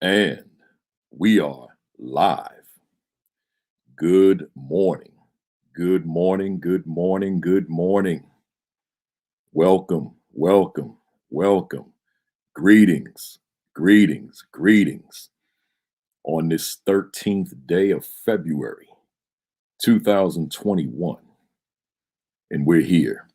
And we are live. Good morning. Good morning. Good morning. Good morning. Welcome, welcome, welcome. Greetings, greetings, greetings on this 13th day of February, 2021. And we're here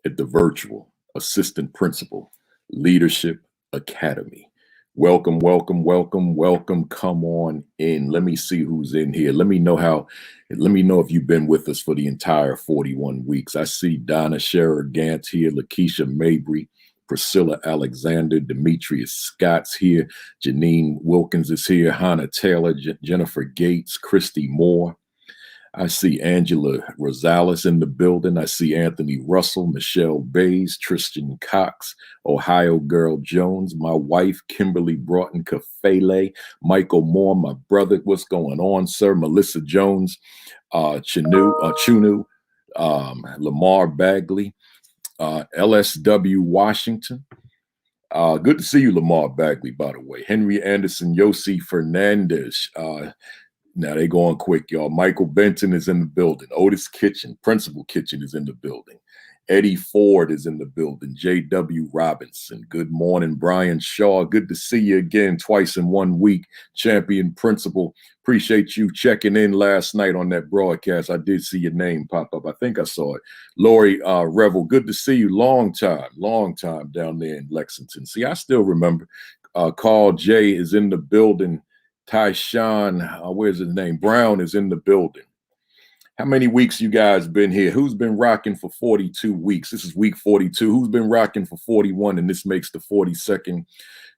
at the virtual assistant principal leadership academy. Welcome, welcome, welcome, welcome. Come on in. Let me see who's in here. Let me know if you've been with us for the entire 41 weeks. I see Donna Scherer Gantz here, Lakeisha Mabry, Priscilla Alexander, Demetrius Scott's here, Janine Wilkins is here, Hannah Taylor, Jennifer Gates, Christy Moore. I see Angela Rosales in the building. I see Anthony Russell, Michelle Bays, Tristan Cox, Ohio Girl Jones, my wife, Kimberly Broughton Kafele, Michael Moore, my brother. What's going on, sir? Melissa Jones, Chunu, Lamar Bagley, LSW Washington. Good to see you, Lamar Bagley, by the way. Henry Anderson, Yossi Fernandez. Now they going quick, y'all. Michael Benton is in the building. Otis Kitchen, Principal Kitchen is in the building. Eddie Ford is in the building. J.W. Robinson. Good morning, Brian Shaw. Good to see you again twice in 1 week. Champion Principal. Appreciate you checking in last night on that broadcast. I did see your name pop up. I think I saw it. Lori Revel, good to see you. Long time down there in Lexington. See, I still remember. Carl J is in the building. Tyshawn, where's his name? Brown is in the building. How many weeks you guys been here? Who's been rocking for 42 weeks? This is week 42. Who's been rocking for 41? And this makes the 42nd.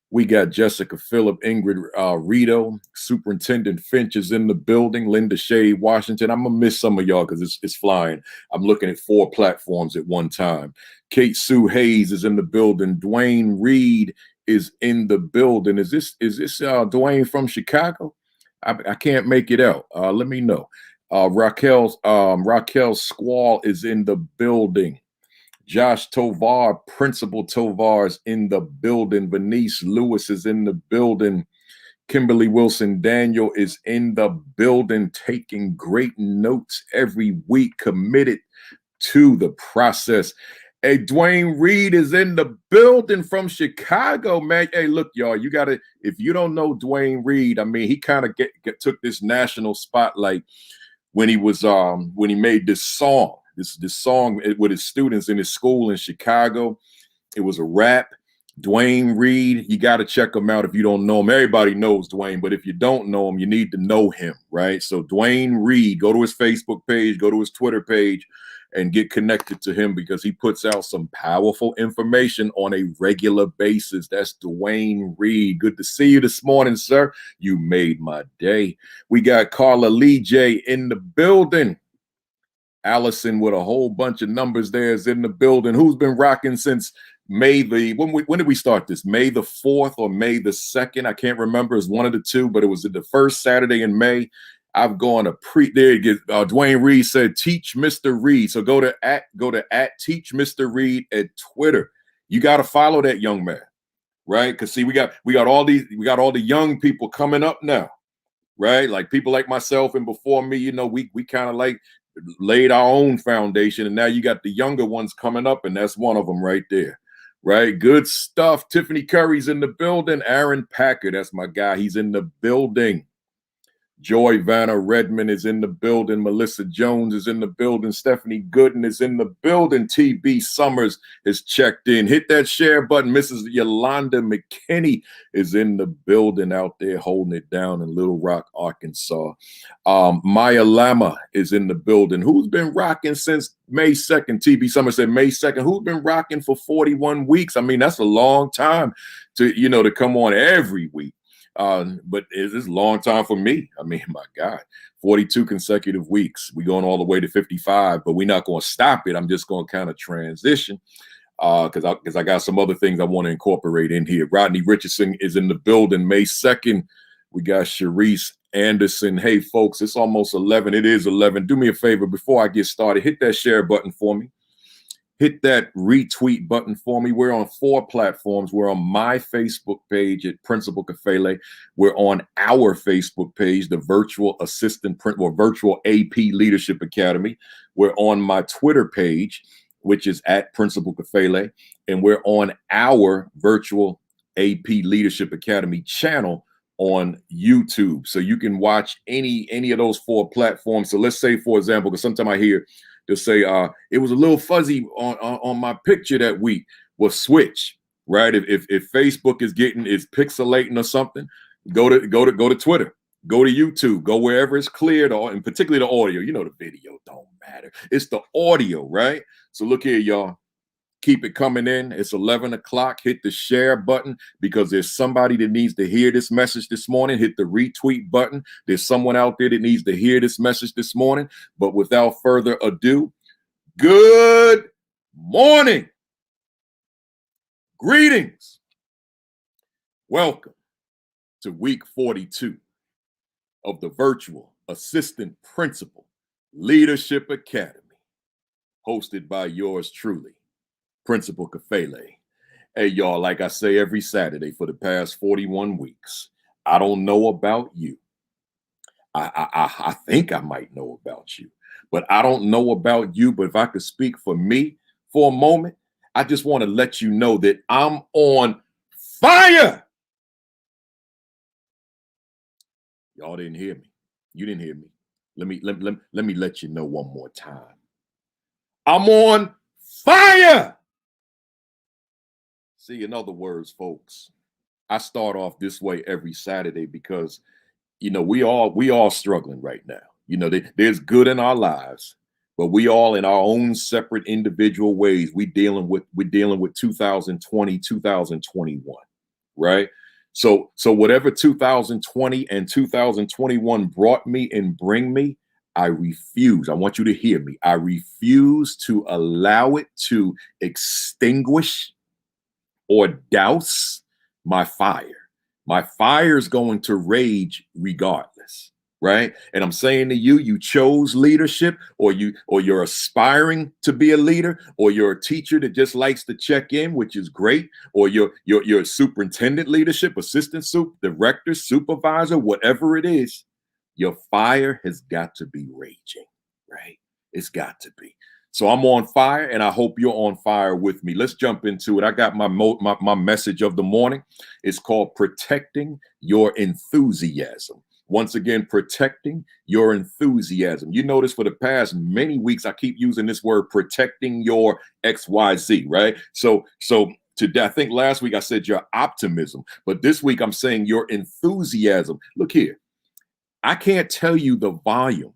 We got Jessica Phillip, Ingrid Rito, Superintendent Finch is in the building, Linda Shea, Washington. I'm going to miss some of y'all because it's flying. I'm looking at 4 platforms at one time. Kate Sue Hayes is in the building. Dwayne Reed is in the building. Is this Dwayne from Chicago? I can't make it out. Let me know. Raquel Squall is in the building. Josh Tovar, Principal Tovar is in the building. Venice Lewis is in the building. Kimberly Wilson Daniel is in the building, taking great notes every week, committed to the process. Hey, Dwayne Reed is in the building from Chicago, man. Hey, look, y'all, you got to, if you don't know Dwayne Reed, I mean, he kind of took this national spotlight when he was, when he made this song, this song with his students in his school in Chicago. It was a rap. Dwayne Reed, you got to check him out if you don't know him. Everybody knows Dwayne, but if you don't know him, you need to know him, right? So Dwayne Reed, go to his Facebook page, go to his Twitter page, and get connected to him because he puts out some powerful information on a regular basis. That's Dwayne Reed. Good to see you this morning, sir. You made my day. We got Carla Lee J in the building. Allison with a whole bunch of numbers there is in the building. Who's been rocking since May when did we start this? May the 4th or May the 2nd? I can't remember. It's one of the two, but it was the first Saturday in May. I've gone there. It gets, Dwayne Reed said, "Teach Mr. Reed." So go to at Teach Mr. Reed at Twitter. You got to follow that young man, right? Because see, we got all the young people coming up now, right? Like people like myself and before me, you know, we kind of like laid our own foundation, and now you got the younger ones coming up, and that's one of them right there. Right, good stuff. Tiffany Curry's in the building. Aaron Packer, that's my guy. He's in the building. Joy Vanna Redmond is in the building. Melissa Jones is in the building. Stephanie Gooden is in the building. TB Summers is checked in. Hit that share button. Mrs. Yolanda McKinney is in the building out there holding it down in Little Rock, Arkansas. Maya Lama is in the building. Who's been rocking since May 2nd? TB Summers said May 2nd. Who's been rocking for 41 weeks? I mean, that's a long time to come on every week. But it's a long time for me. I mean, my God, 42 consecutive weeks. We're going all the way to 55, but we're not going to stop it. I'm just going to kind of transition because I got some other things I want to incorporate in here. Rodney Richardson is in the building May 2nd. We got Sharice Anderson. Hey, folks, it's almost 11. It is 11. Do me a favor before I get started. Hit that share button for me. hit that retweet button for me. We're on 4 platforms. We're on my Facebook page at Principal Kafele. We're on our Facebook page, the Virtual Assistant or Virtual AP Leadership Academy. We're on my Twitter page, which is at Principal Kafele, and we're on our Virtual AP Leadership Academy channel on YouTube. So you can watch any of those 4 platforms. So let's say, for example, because sometimes I hear they'll say it was a little fuzzy on my picture that week. Well, switch, right? If Facebook is pixelating or something, go to Twitter, go to YouTube, go wherever it's cleared, and particularly the audio. You know, the video don't matter. It's the audio, right? So look here, y'all. Keep it coming in. It's 11 o'clock. Hit the share button because there's somebody that needs to hear this message this morning. Hit the retweet button. There's someone out there that needs to hear this message this morning. But without further ado, good morning. Greetings. Welcome to week 42 of the Virtual Assistant Principal Leadership Academy, hosted by yours truly, Principal Kafele. Hey, y'all, like I say every Saturday for the past 41 weeks, I don't know about you. I think I might know about you, but I don't know about you. But if I could speak for me for a moment, I just want to let you know that I'm on fire. Y'all didn't hear me. You didn't hear me. Let me let you know one more time. I'm on fire. See, in other words, folks, I start off this way every Saturday because, you know, we all struggling right now. You know, there's good in our lives, but we all in our own separate individual ways. We're dealing with 2020, 2021, right? So whatever 2020 and 2021 brought me and bring me, I refuse. I want you to hear me. I refuse to allow it to extinguish or douse my fire. My fire is going to rage regardless, right? And I'm saying to you, you chose leadership, or you're aspiring to be a leader, or you're a teacher that just likes to check in, which is great, or you're superintendent leadership, assistant director, supervisor, whatever it is, your fire has got to be raging, right? It's got to be. So I'm on fire, and I hope you're on fire with me. Let's jump into it. I got my message of the morning. It's called Protecting Your Enthusiasm. Once again, protecting your enthusiasm. You notice for the past many weeks, I keep using this word, protecting your XYZ, right? So today, I think last week I said your optimism, but this week I'm saying your enthusiasm. Look here. I can't tell you the volume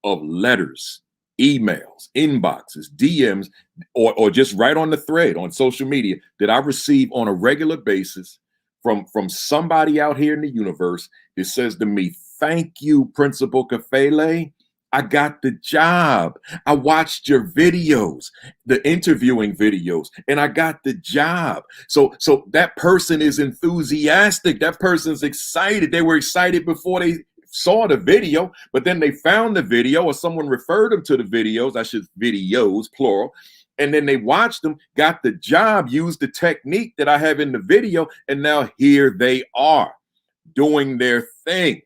of letters, emails, inboxes, DMs, or just right on the thread on social media that I receive on a regular basis from somebody out here in the universe that says to me, "Thank you, Principal Kafele. I got the job. I watched your videos, the interviewing videos, and I got the job." So that person is enthusiastic. That person's excited. They were excited before they saw the video, but then they found the video, or someone referred them to the videos, videos, plural, and then they watched them, got the job, used the technique that I have in the video, and now here they are doing their thing,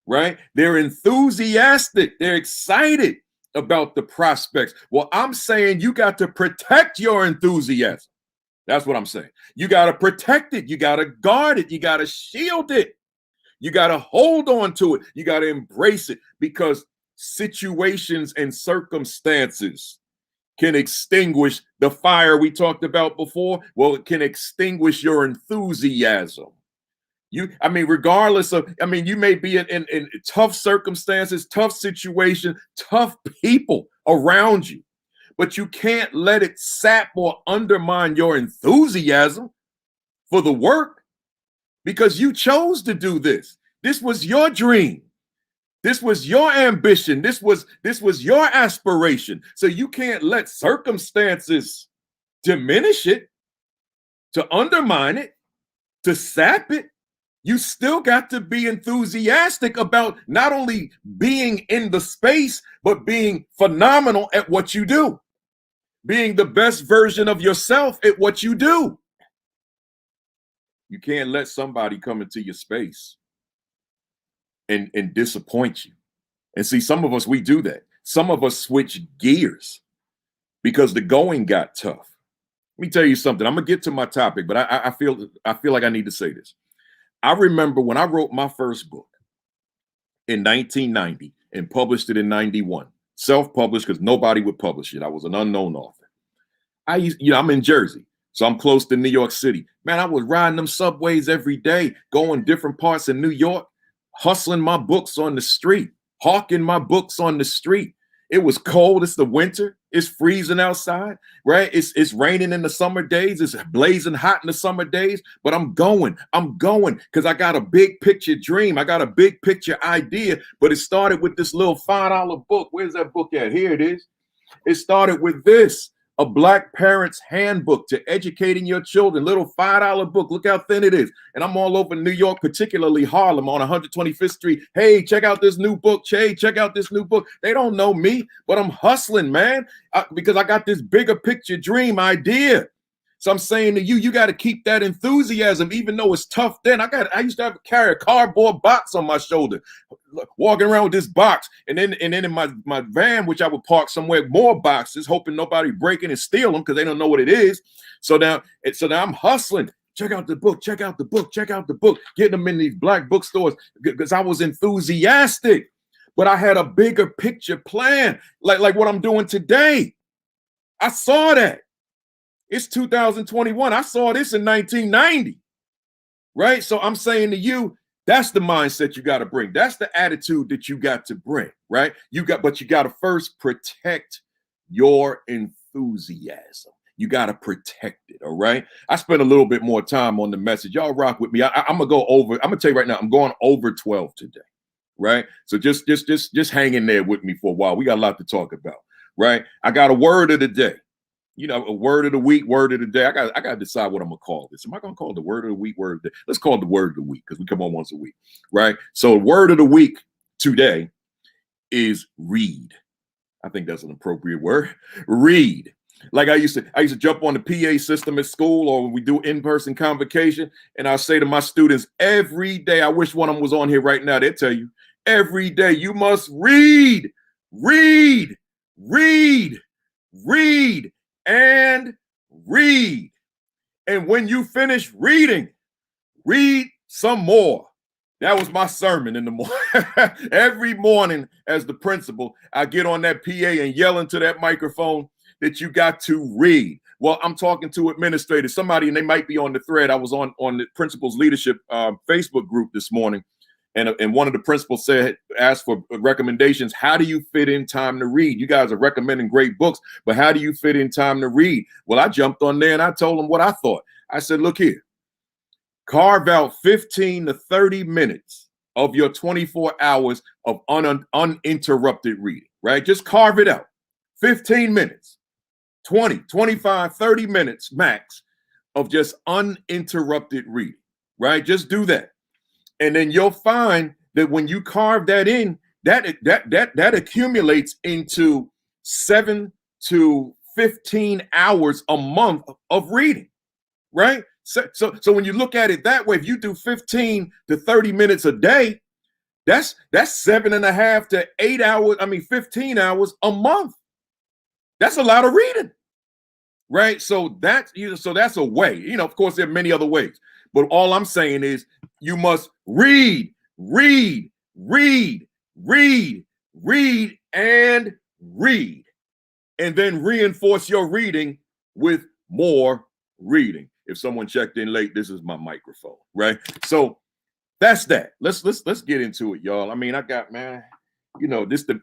right? They're enthusiastic. They're excited about the prospects. Well, I'm saying you got to protect your enthusiasm. That's what I'm saying. You got to protect it. You got to guard it. You got to shield it. You got to hold on to it. You got to embrace it, because situations and circumstances can extinguish the fire we talked about before. Well, it can extinguish your enthusiasm. Regardless of, you may be in tough circumstances, tough situation, tough people around you, but you can't let it sap or undermine your enthusiasm for the work. Because you chose to do this. This was your dream. This was your ambition. This was your aspiration. So you can't let circumstances diminish it, to undermine it, to sap it. You still got to be enthusiastic about not only being in the space, but being phenomenal at what you do. being the best version of yourself at what you do. You can't let somebody come into your space and disappoint you. And see, some of us, we do that. Some of us switch gears because the going got tough. Let me tell you something. I'm gonna get to my topic, but I feel like I need to say this. I remember when I wrote my first book in 1990 and published it in 91, self-published because nobody would publish it. I was an unknown author. I'm in Jersey, so I'm close to New York City. Man, I was riding them subways every day, going different parts of New York, hustling my books on the street, hawking my books on the street. It was cold. It's the winter. It's freezing outside, right? It's raining in the summer days. It's blazing hot in the summer days. But I'm going because I got a big picture dream. I got a big picture idea. But it started with this little $5 book. Where's that book at? Here it is. It started with this. A Black Parent's Handbook to Educating Your Children, little $5 book. Look how thin it is. And I'm all over New York, particularly Harlem on 125th Street. Hey, check out this new book. Hey, check out this new book. They don't know me, but I'm hustling, man, because I got this bigger picture dream idea. So I'm saying to you, you got to keep that enthusiasm, even though it's tough. Then I used to carry a cardboard box on my shoulder, walking around with this box, and then in my van, which I would park somewhere, more boxes, hoping nobody break in and steal them because they don't know what it is. So now I'm hustling. Check out the book. Check out the book. Check out the book. Getting them in these black bookstores because I was enthusiastic, but I had a bigger picture plan, like what I'm doing today. I saw that. It's 2021. I saw this in 1990, right? So I'm saying to you, that's the mindset you got to bring. That's the attitude that you got to bring, right? But you got to first protect your enthusiasm. You got to protect it, all right? I spent a little bit more time on the message. Y'all rock with me. I'm gonna go over. I'm gonna tell you right now, I'm going over 12 today, right? So just hang in there with me for a while. We got a lot to talk about, right? I got a word of the day. You know, a word of the week, word of the day. I got to decide what I'm going to call this. Am I going to call it the word of the week, word of the day? Let's call it the word of the week because we come on once a week, right? So word of the week today is read. I think that's an appropriate word. Read. Like I used to jump on the PA system at school, or when we do in-person convocation, and I say to my students every day, I wish one of them was on here right now, they'll tell you, every day you must read, read, read, read, and read. And when you finish reading, read some more. That was my sermon in the morning. Every morning as the principal, I get on that PA and yell into that microphone that you got to read. Well, I'm talking to administrators, somebody, and they might be on the thread. I was on the principal's leadership Facebook group this morning. And one of the principals asked for recommendations. How do you fit in time to read? You guys are recommending great books, but how do you fit in time to read? Well, I jumped on there and I told them what I thought. I said, look here, carve out 15 to 30 minutes of your 24 hours of uninterrupted reading, right? Just carve it out. 15 minutes, 20, 25, 30 minutes max of just uninterrupted reading, right? Just do that. And then you'll find that when you carve that in, that accumulates into 7 to 15 hours a month of reading, right? So when you look at it that way, if you do 15 to 30 minutes a day, that's 7.5 to 8 hours. 15 hours a month. That's a lot of reading, right? So that's a way. Of course, there are many other ways. But all I'm saying is you must read, read, read, read, read, and read. And then reinforce your reading with more reading. If someone checked in late, this is my microphone, right? So that's that. Let's get into it, y'all. I got, this the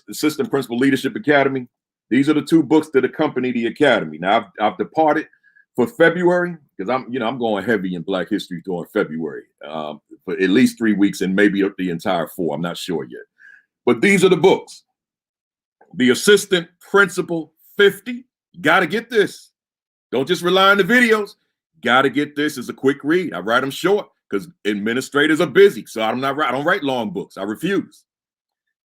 Assistant Principal Leadership Academy. These are the 2 books that accompany the academy. Now I've departed for February because I'm going heavy in Black History during February for at least 3 weeks and maybe the entire 4. I'm not sure yet. But these are the books. The Assistant Principal 50. You got to get this. Don't just rely on the videos. Got to get this as a quick read. I write them short because administrators are busy. So I don't write long books. I refuse.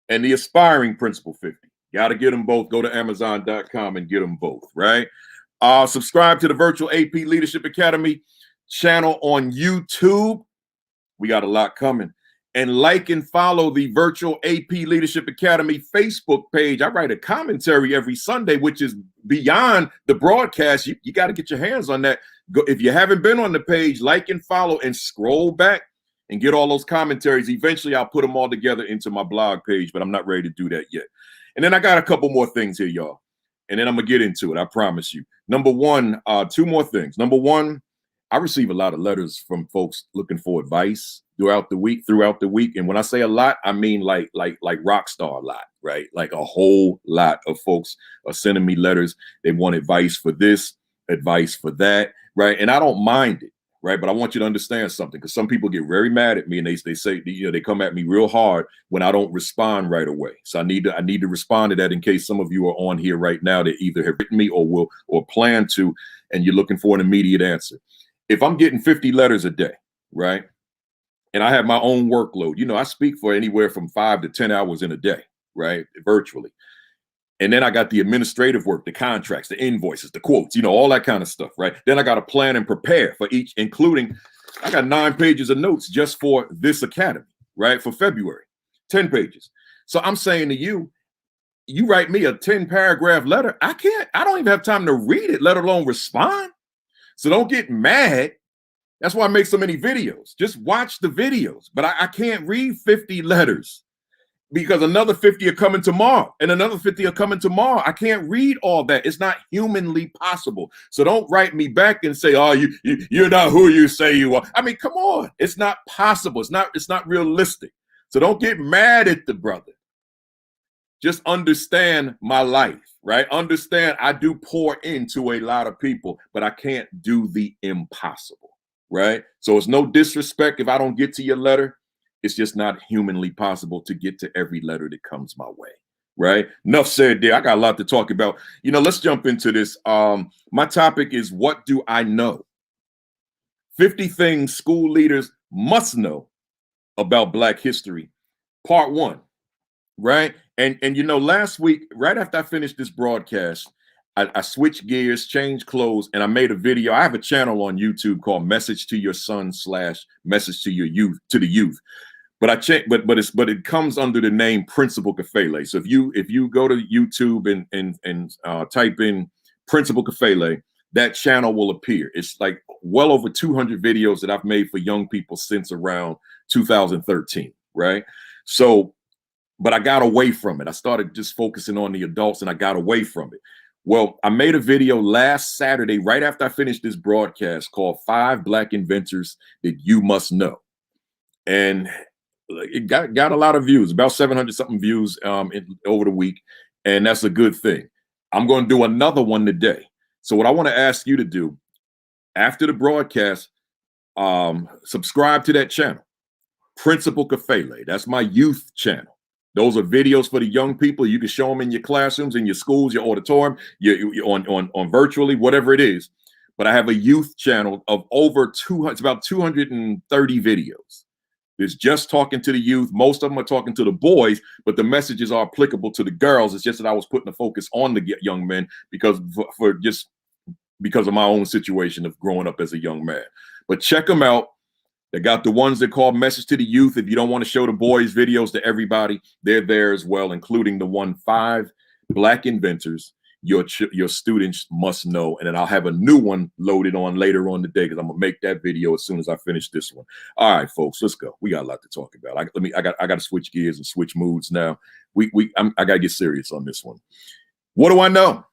And the Aspiring Principal 50. Got to get them both. Go to Amazon.com and get them both, right? Subscribe to the Virtual AP Leadership Academy channel on YouTube. We got a lot coming. And like and follow the Virtual AP Leadership Academy Facebook page. I write a commentary every Sunday, which is beyond the broadcast. You got to get your hands on that. Go, if you haven't been on the page, like and follow and scroll back and get all those commentaries. Eventually, I'll put them all together into my blog page, but I'm not ready to do that yet. And then I got a couple more things here, y'all. And then I'm going to get into it. I promise you. Number one, two more things. Number one, I receive a lot of letters from folks looking for advice throughout the week. And when I say a lot, I mean like rock star a lot, right? Like a whole lot of folks are sending me letters. They want advice for this, advice for that, right? And I don't mind it, right? But I want you to understand something, because some people get very mad at me and they say, they come at me real hard when I don't respond right away. So I need to respond to that in case some of you are on here right now that either have written me or plan to, and you're looking for an immediate answer. If I'm getting 50 letters a day, right? And I have my own workload, I speak for anywhere from 5 to 10 hours in a day, right? Virtually. And then I got the administrative work, the contracts, the invoices, the quotes, all that kind of stuff, right? Then I got to plan and prepare for each, including, I got 9 pages of notes just for this academy, right? For February, 10 pages. So I'm saying to you, you write me a 10-paragraph letter. I don't even have time to read it, let alone respond. So don't get mad. That's why I make so many videos. Just watch the videos. But I can't read 50 letters because another 50 are coming tomorrow and another 50 are coming tomorrow. I can't read all that. It's not humanly possible. So don't write me back and say, oh, you're not who you say you are. I mean, come on. It's not possible. It's not realistic. So don't get mad at the brother. Just understand my life, right? Understand I do pour into a lot of people, but I can't do the impossible, right? So it's no disrespect if I don't get to your letter. It's just not humanly possible to get to every letter that comes my way, right? Enough said there. I got a lot to talk about. Let's jump into this. My topic is, what do I know? 50 things school leaders must know about Black history, part 1. Right. And last week, right after I finished this broadcast, I switched gears, changed clothes, and I made a video. I have a channel on YouTube called Message to Your Son / Message to Your Youth, to the Youth. But I checked, but it comes under the name Principal Kafele. So if you go to YouTube and type in Principal Kafele, that channel will appear. It's like well over 200 videos that I've made for young people since around 2013. Right. So, but I got away from it. I started just focusing on the adults and I got away from it. Well, I made a video last Saturday, right after I finished this broadcast, called 5 Black Inventors That You Must Know. And it got a lot of views, about 700 something views over the week. And that's a good thing. I'm going to do another one today. So what I want to ask you to do after the broadcast, subscribe to that channel, Principal Kafele. That's my youth channel. Those are videos for the young people. You can show them in your classrooms, in your schools, your auditorium, on virtually, whatever it is. But I have a youth channel of over 200, it's about 230 videos. It's just talking to the youth. Most of them are talking to the boys, but the messages are applicable to the girls. It's just that I was putting the focus on the young men because of my own situation of growing up as a young man. But check them out. They got the ones that call Message to the Youth. If you don't want to show the boys videos to everybody, they're there as well, including the 5 Black inventors your students must know. And then I'll have a new one loaded on later on today because I'm gonna make that video as soon as I finish this one. All right, folks, let's go. We got a lot to talk about. I got to switch gears and switch moods now. I got to get serious on this one. What do I know?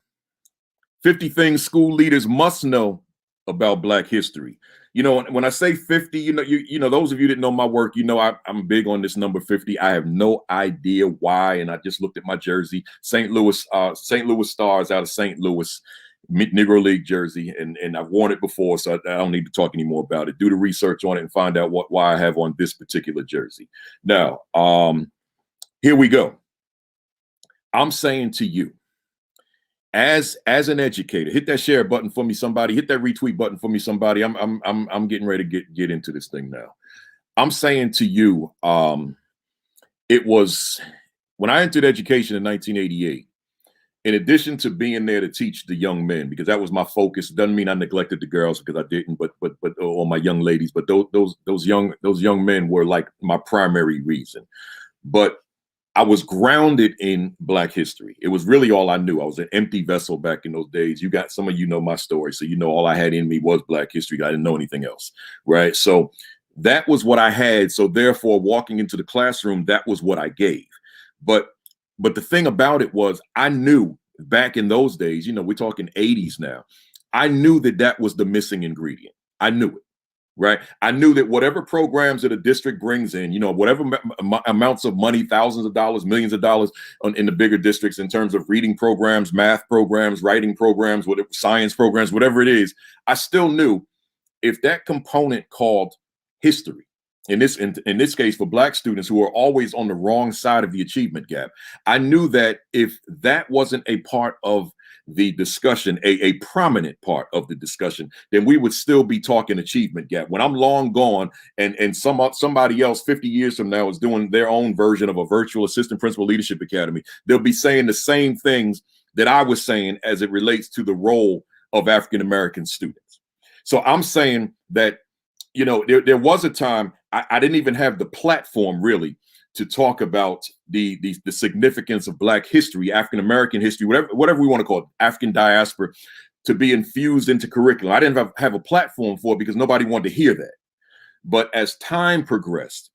50 things school leaders must know about Black history. When I say 50, those of you that know my work, I'm big on this number 50. I have no idea why. And I just looked at my jersey, St. Louis Stars out of St. Louis, Negro League jersey. And I've worn it before, so I don't need to talk anymore about it. Do the research on it and find out why I have on this particular jersey. Now, here we go. I'm saying to you, as an educator, hit that share button for me, somebody. Hit that retweet button for me, somebody. I'm getting ready to get into this thing now. I'm saying to you, it was when I entered education in 1988, in addition to being there to teach the young men, because that was my focus, doesn't mean I neglected the girls because I didn't, but or my young ladies, but those young men were like my primary reason. But I was grounded in Black history. It was really all I knew. I was an empty vessel back in those days. You got some of you know my story, so you know all I had in me was Black history. I didn't know anything else, right? So that was what I had. So therefore, walking into the classroom, that was what I gave. But the thing about it was, I knew back in those days, you know, we're talking 80s now. I knew that that was the missing ingredient. I knew it. Right. I knew that whatever programs that a district brings in, you know, whatever amounts of money, thousands of dollars, millions of dollars in the bigger districts in terms of reading programs, math programs, writing programs, whatever, science programs, whatever it is, I still knew if that component called history, in this case for Black students who are always on the wrong side of the achievement gap, I knew that if that wasn't a part of the discussion, a prominent part of the discussion, then we would still be talking achievement gap. When I'm long gone and somebody else 50 years from now is doing their own version of a virtual assistant principal leadership academy, they'll be saying the same things that I was saying as it relates to the role of African-American students. So I'm saying that, you know, there was a time I didn't even have the platform really to talk about the significance of Black history, African-American history, whatever we want to call it, African diaspora, to be infused into curriculum. I didn't have a platform for it because nobody wanted to hear that. But as time progressed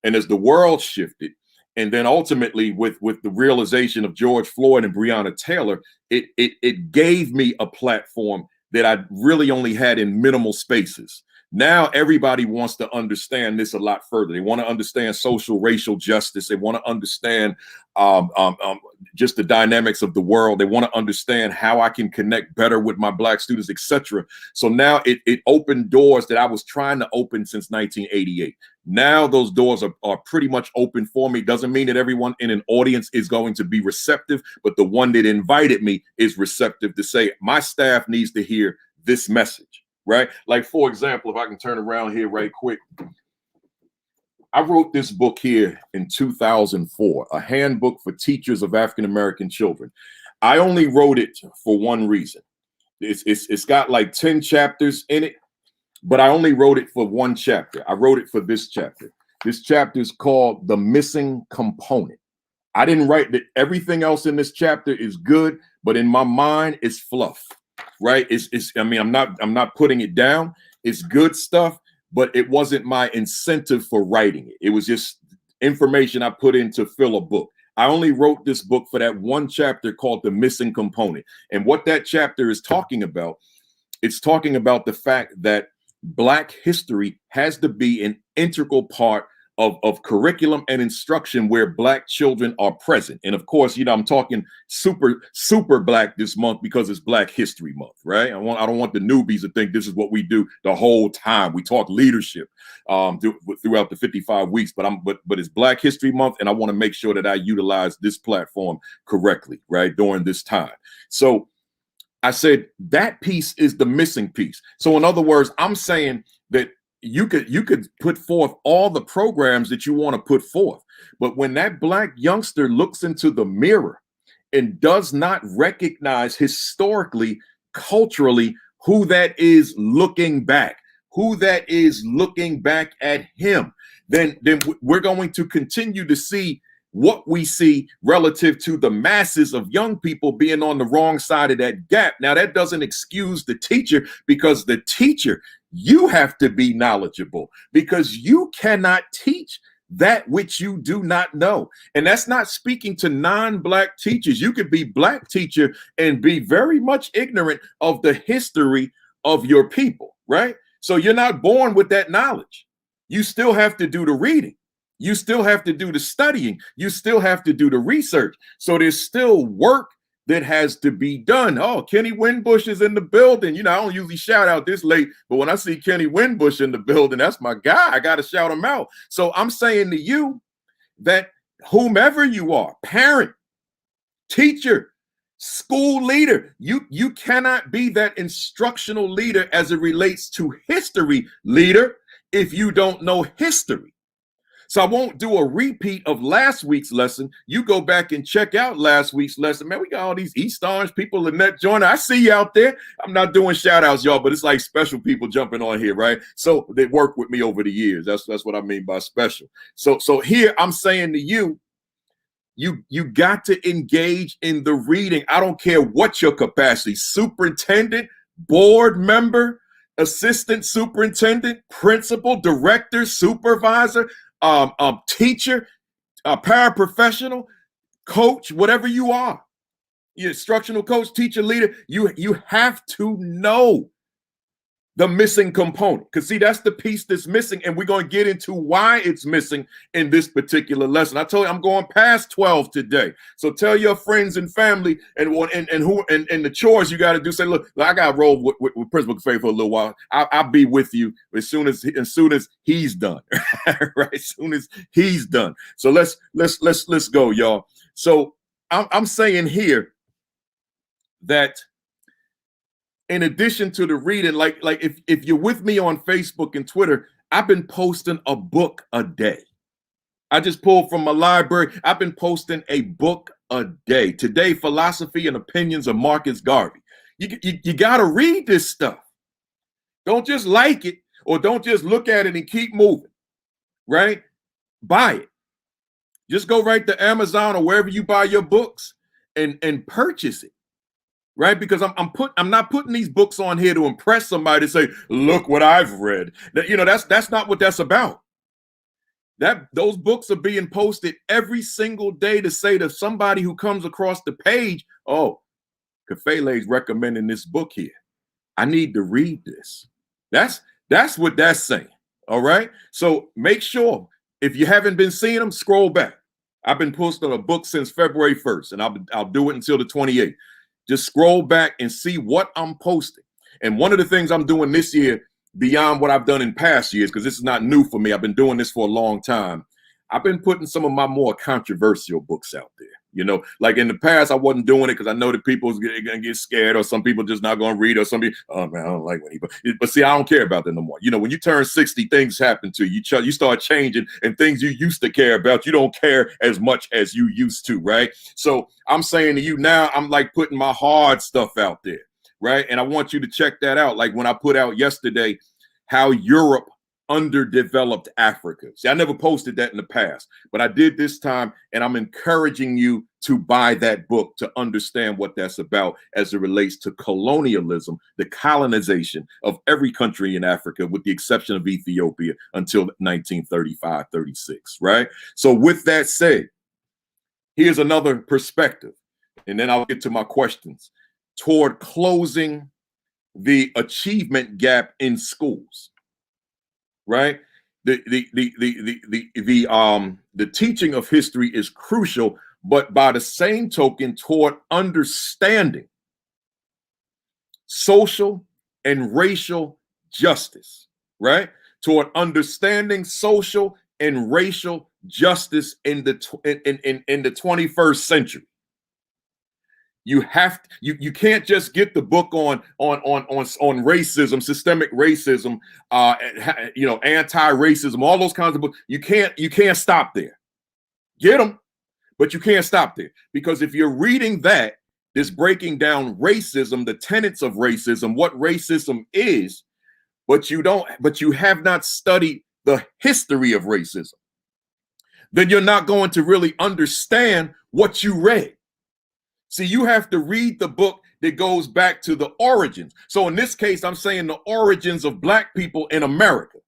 and as the world shifted, and then ultimately with the realization of George Floyd and Breonna Taylor, it gave me a platform that I really only had in minimal spaces. Now everybody wants to understand this a lot further. They want to understand social, racial justice. They want to understand just the dynamics of the world. They want to understand how I can connect better with my Black students, etc. So now it opened doors that I was trying to open since 1988. Now those doors are pretty much open for me. Doesn't mean that everyone in an audience is going to be receptive, but the one that invited me is receptive to say, my staff needs to hear this message. Right? Like, for example, if I can turn around here right quick, I wrote this book here in 2004, a handbook for teachers of African-American children. I only wrote it for one reason. It's got like 10 chapters in it, but I only wrote it for one chapter. I wrote it for this chapter. This chapter is called The Missing Component. I didn't write that everything else in this chapter is good, but in my mind, it's fluff. Right? I mean, I'm not putting it down. It's good stuff, but it wasn't my incentive for writing it. It was just information I put in to fill a book. I only wrote this book for that one chapter called The Missing Component. And what that chapter is talking about, it's talking about the fact that Black history has to be an integral part of curriculum and instruction where Black children are present. And of course, you know, I'm talking super Black this month because it's Black History Month, right? I don't want the newbies to think this is what we do the whole time. We talk leadership throughout the 55 weeks, but it's Black History Month, and I want to make sure that I utilize this platform correctly, right, during this time. So I said that piece is the missing piece. So in other words, I'm saying that you could put forth all the programs that you want to put forth, but when that Black youngster looks into the mirror and does not recognize historically, culturally, who that is looking back at him, then we're going to continue to see what we see relative to the masses of young people being on the wrong side of that gap. Now, that doesn't excuse the teacher, because the teacher, you have to be knowledgeable, because you cannot teach that which you do not know. And that's not speaking to non-Black teachers. You could be Black teacher and be very much ignorant of the history of your people, right? So you're not born with that knowledge. You still have to do the reading. You still have to do the studying. You still have to do the research. So there's still work that has to be done. Oh, Kenny Winbush is in the building. You know, I don't usually shout out this late, but when I see Kenny Winbush in the building, that's my guy. I got to shout him out. So I'm saying to you that whomever you are, parent, teacher, school leader, you cannot be that instructional leader as it relates to history leader if you don't know history. So I won't do a repeat of last week's lesson. You go back and check out last week's lesson. Man, we got all these East Orange people, Lynette Joyner. I see you out there. I'm not doing shout outs, y'all, but it's like special people jumping on here, right? So they work with me over the years. That's what I mean by special. So here I'm saying to you, you got to engage in the reading. I don't care what your capacity, superintendent, board member, assistant superintendent, principal, director, supervisor, teacher, paraprofessional, coach, whatever you are, your instructional coach, teacher, leader, you have to know the missing component. Because see, that's the piece that's missing, and we're going to get into why it's missing in this particular lesson. I told you I'm going past 12 today. So tell your friends and family and the chores you got to do. Say, look, I got to roll with Principal Kafele for a little while. I'll be with you as soon as he's done. Right? As soon as he's done. So let's go, y'all. So I'm saying here that in addition to the reading, like if you're with me on Facebook and Twitter, I've been posting a book a day. I just pulled from my library. I've been posting a book a day. Today, Philosophy and Opinions of Marcus Garvey. You got to read this stuff. Don't just like it or don't just look at it and keep moving, right? Buy it. Just go right to Amazon or wherever you buy your books and purchase it. Right, because I'm not putting these books on here to impress somebody to say, look what I've read. That's not what that's about. Those books are being posted every single day to say to somebody who comes across the page, oh, Kafele's recommending this book here. I need to read this. That's what that's saying. All right. So make sure if you haven't been seeing them, scroll back. I've been posting a book since February 1st, and I'll do it until the 28th. Just scroll back and see what I'm posting. And one of the things I'm doing this year, beyond what I've done in past years, because this is not new for me, I've been doing this for a long time. I've been putting some of my more controversial books out there. Like in the past, I wasn't doing it because I know that people's going to get scared, or some people just not going to read, or some people, oh man, I don't like when he. But see, I don't care about that no more. When you turn 60, things happen to you. You start changing, and things you used to care about, you don't care as much as you used to, right? So I'm saying to you now, I'm like putting my hard stuff out there, right? And I want you to check that out. Like when I put out yesterday, how Europe underdeveloped Africa. See, I never posted that in the past, but I did this time, and I'm encouraging you to buy that book to understand what that's about as it relates to colonialism, the colonization of every country in Africa, with the exception of Ethiopia until 1935, 36, right? So with that said, here's another perspective, and then I'll get to my questions toward closing the achievement gap in schools. Right, the teaching of history is crucial, but by the same token, toward understanding social and racial justice, right? Toward understanding social and racial justice in the 21st century. You have to, you can't just get the book on racism, systemic racism, anti-racism, all those kinds of books. You can't stop there. Get them, but you can't stop there, because if you're reading that, it's breaking down racism, the tenets of racism, what racism is, but you have not studied the history of racism, then you're not going to really understand what you read. See, you have to read the book that goes back to the origins. So in this case, I'm saying the origins of Black people in America.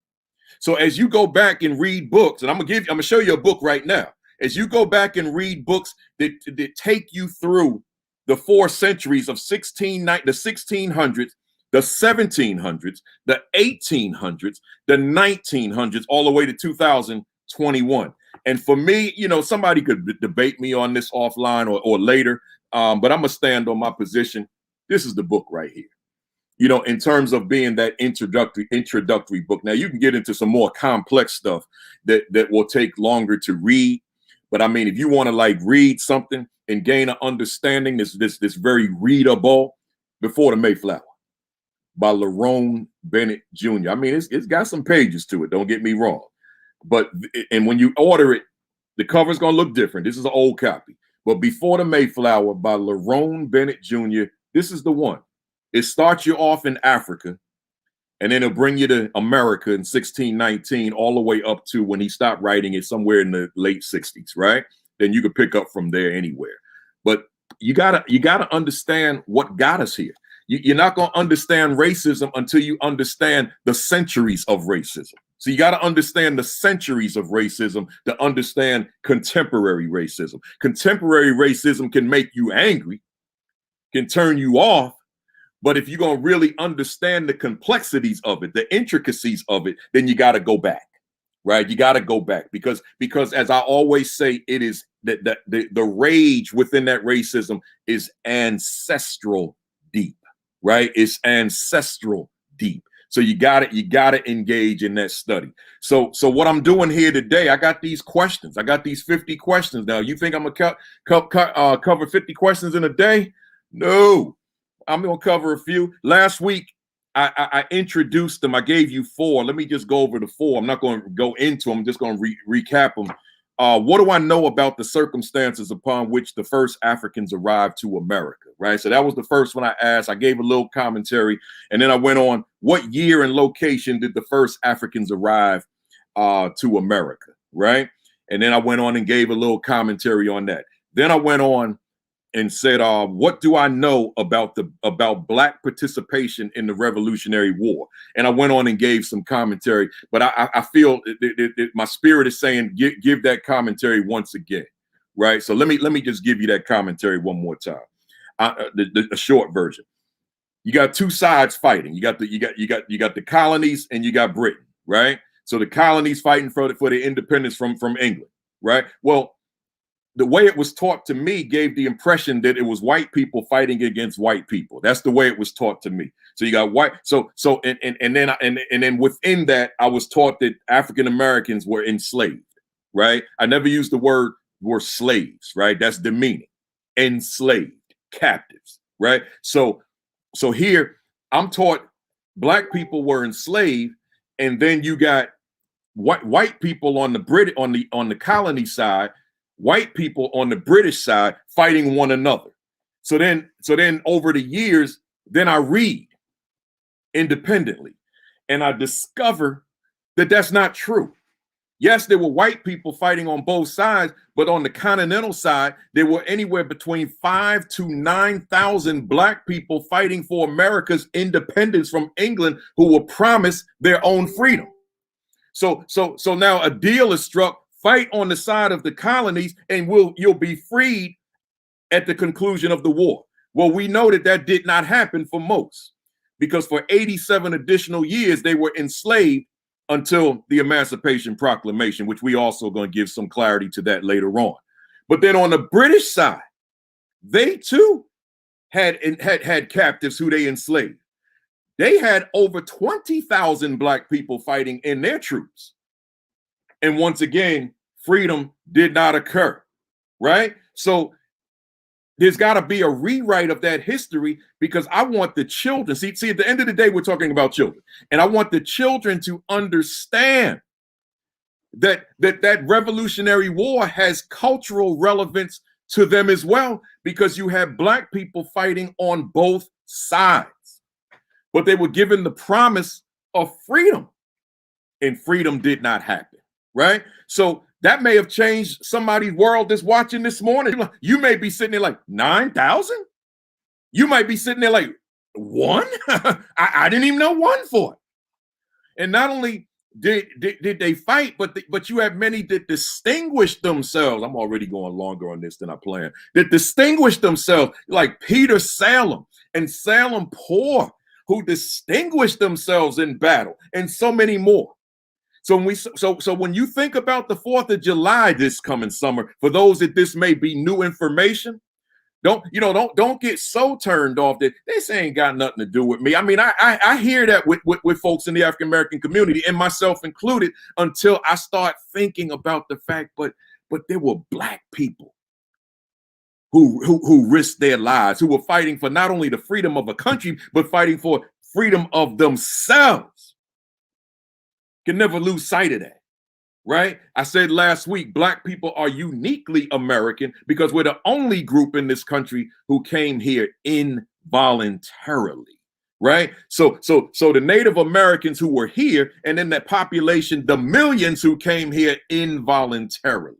So as you go back and read books, and I'm gonna show you a book right now. As you go back and read books that take you through the 4 centuries of the 1600s, the 1700s, the 1800s, the 1900s, all the way to 2021. And for me, somebody could debate me on this offline or later. But I'm gonna stand on my position. This is the book right here. In terms of being that introductory book. Now you can get into some more complex stuff that will take longer to read. But I mean, if you want to like read something and gain an understanding, this very readable, Before the Mayflower by Lerone Bennett Jr. I mean, it's got some pages to it. Don't get me wrong. But and when you order it, the cover's gonna look different. This is an old copy. But Before the Mayflower by Lerone Bennett Jr., this is the one. It starts you off in Africa, and then it'll bring you to America in 1619, all the way up to when he stopped writing it somewhere in the late 60s, right? Then you could pick up from there anywhere. But you gotta understand what got us here. You're not gonna understand racism until you understand the centuries of racism. So you got to understand the centuries of racism to understand contemporary racism. Contemporary racism can make you angry, can turn you off, but if you're going to really understand the complexities of it, the intricacies of it, then you got to go back, right? You got to go back because as I always say, it is that the rage within that racism is ancestral deep, right? It's ancestral deep. So you got to engage in that study. So what I'm doing here today, I got these questions. I got these 50 questions. Now, you think I'm gonna cover 50 questions in a day? No, I'm gonna cover a few. Last week, I introduced them. I gave you 4. Let me just go over the 4. I'm not going to go into them. I'm just going to recap them. What do I know about the circumstances upon which the first Africans arrived to America, right? So that was the first one I asked. I gave a little commentary, and then I went on, what year and location did the first Africans arrive to America, right? And then I went on and gave a little commentary on that. Then I went on and said, what do I know about Black participation in the Revolutionary War? And I went on and gave some commentary, but I feel my spirit is saying, give that commentary once again, right? So let me just give you that commentary one more time. The short version. You got two sides fighting. You got the colonies and you got Britain, right? So the colonies fighting for the independence from England, right? Well, the way it was taught to me gave the impression that it was white people fighting against white people. That's the way it was taught to me. So you got white. And then within that, I was taught that African Americans were enslaved, right? I never used the word were slaves, right? That's demeaning. Enslaved, captives, right? So here I'm taught Black people were enslaved, and then you got white people on the colony side, white people on the British side fighting one another. So then over the years, then I read independently and I discover that that's not true. Yes, there were white people fighting on both sides, but on the continental side, there were anywhere between 5,000 to 9,000 Black people fighting for America's independence from England who were promised their own freedom. So now a deal is struck. Fight on the side of the colonies and you'll be freed at the conclusion of the war. Well, we know that did not happen for most, because for 87 additional years, they were enslaved until the Emancipation Proclamation, which we also going to give some clarity to that later on. But then on the British side, they too had captives who they enslaved. They had over 20,000 Black people fighting in their troops. And once again, freedom did not occur, right? So there's got to be a rewrite of that history, because I want the children, see, at the end of the day, we're talking about children. And I want the children to understand that Revolutionary War has cultural relevance to them as well, because you have Black people fighting on both sides. But they were given the promise of freedom, and freedom did not happen. Right? So that may have changed somebody's world that's watching this morning. You may be sitting there like 9,000. You might be sitting there like 1. I didn't even know 1 for it. And not only did they fight, but you have many that distinguished themselves. I'm already going longer on this than I planned. That distinguished themselves, like Peter Salem and Salem Poor, who distinguished themselves in battle, and so many more. So when you think about the 4th of July this coming summer, for those that this may be new information, don't get so turned off that this ain't got nothing to do with me. I mean, I hear that with folks in the African American community, and myself included, until I start thinking about the fact, but there were Black people who risked their lives, who were fighting for not only the freedom of a country, but fighting for freedom of themselves. Can never lose sight of that. right? I said last week, Black people are uniquely American because we're the only group in this country who came here involuntarily, right? So the Native Americans who were here, and then that population, the millions who came here involuntarily.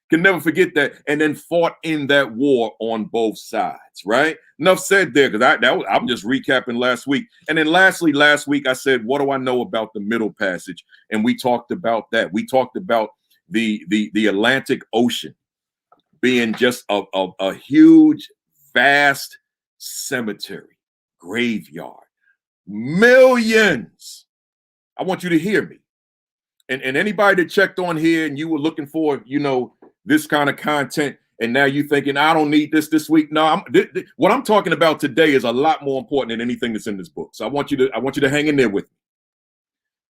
Can never forget that, and then fought in that war on both sides, right? Enough said there, because I'm just recapping last week. And then lastly, last week I said, what do I know about the Middle Passage? And we talked about that. We talked about the Atlantic Ocean being just a huge, vast cemetery, graveyard, millions. I want you to hear me. And anybody that checked on here and you were looking for, this kind of content, and now you thinking, I don't need this week. No, what I'm talking about today is a lot more important than anything that's in this book. So I want you to hang in there with me.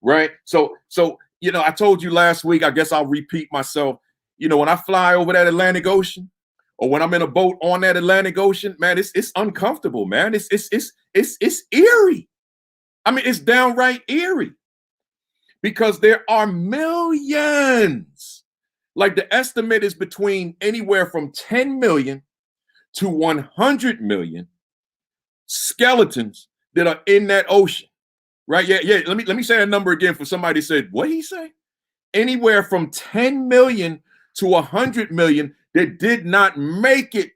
Right? So I told you last week, I guess I'll repeat myself. When I fly over that Atlantic Ocean, or when I'm in a boat on that Atlantic Ocean, man, it's uncomfortable, man. It's eerie. I mean, it's downright eerie. Because there are millions. Like the estimate is between anywhere from 10 million to 100 million skeletons that are in that ocean, right? Yeah. Let me say that number again for somebody who said, what did he say? Anywhere from 10 million to 100 million that did not make it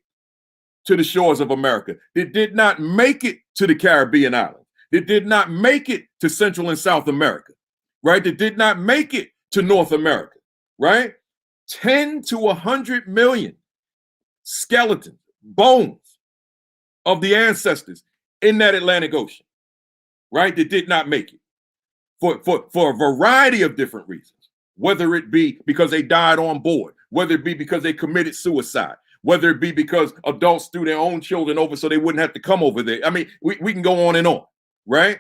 to the shores of America, that did not make it to the Caribbean islands, that did not make it to Central and South America, right? That did not make it to North America, right? 10 to 100 million skeletons, bones of the ancestors in that Atlantic Ocean, right? That did not make it for a variety of different reasons, whether it be because they died on board, whether it be because they committed suicide, whether it be because adults threw their own children over so they wouldn't have to come over there. I mean, we can go on and on, right?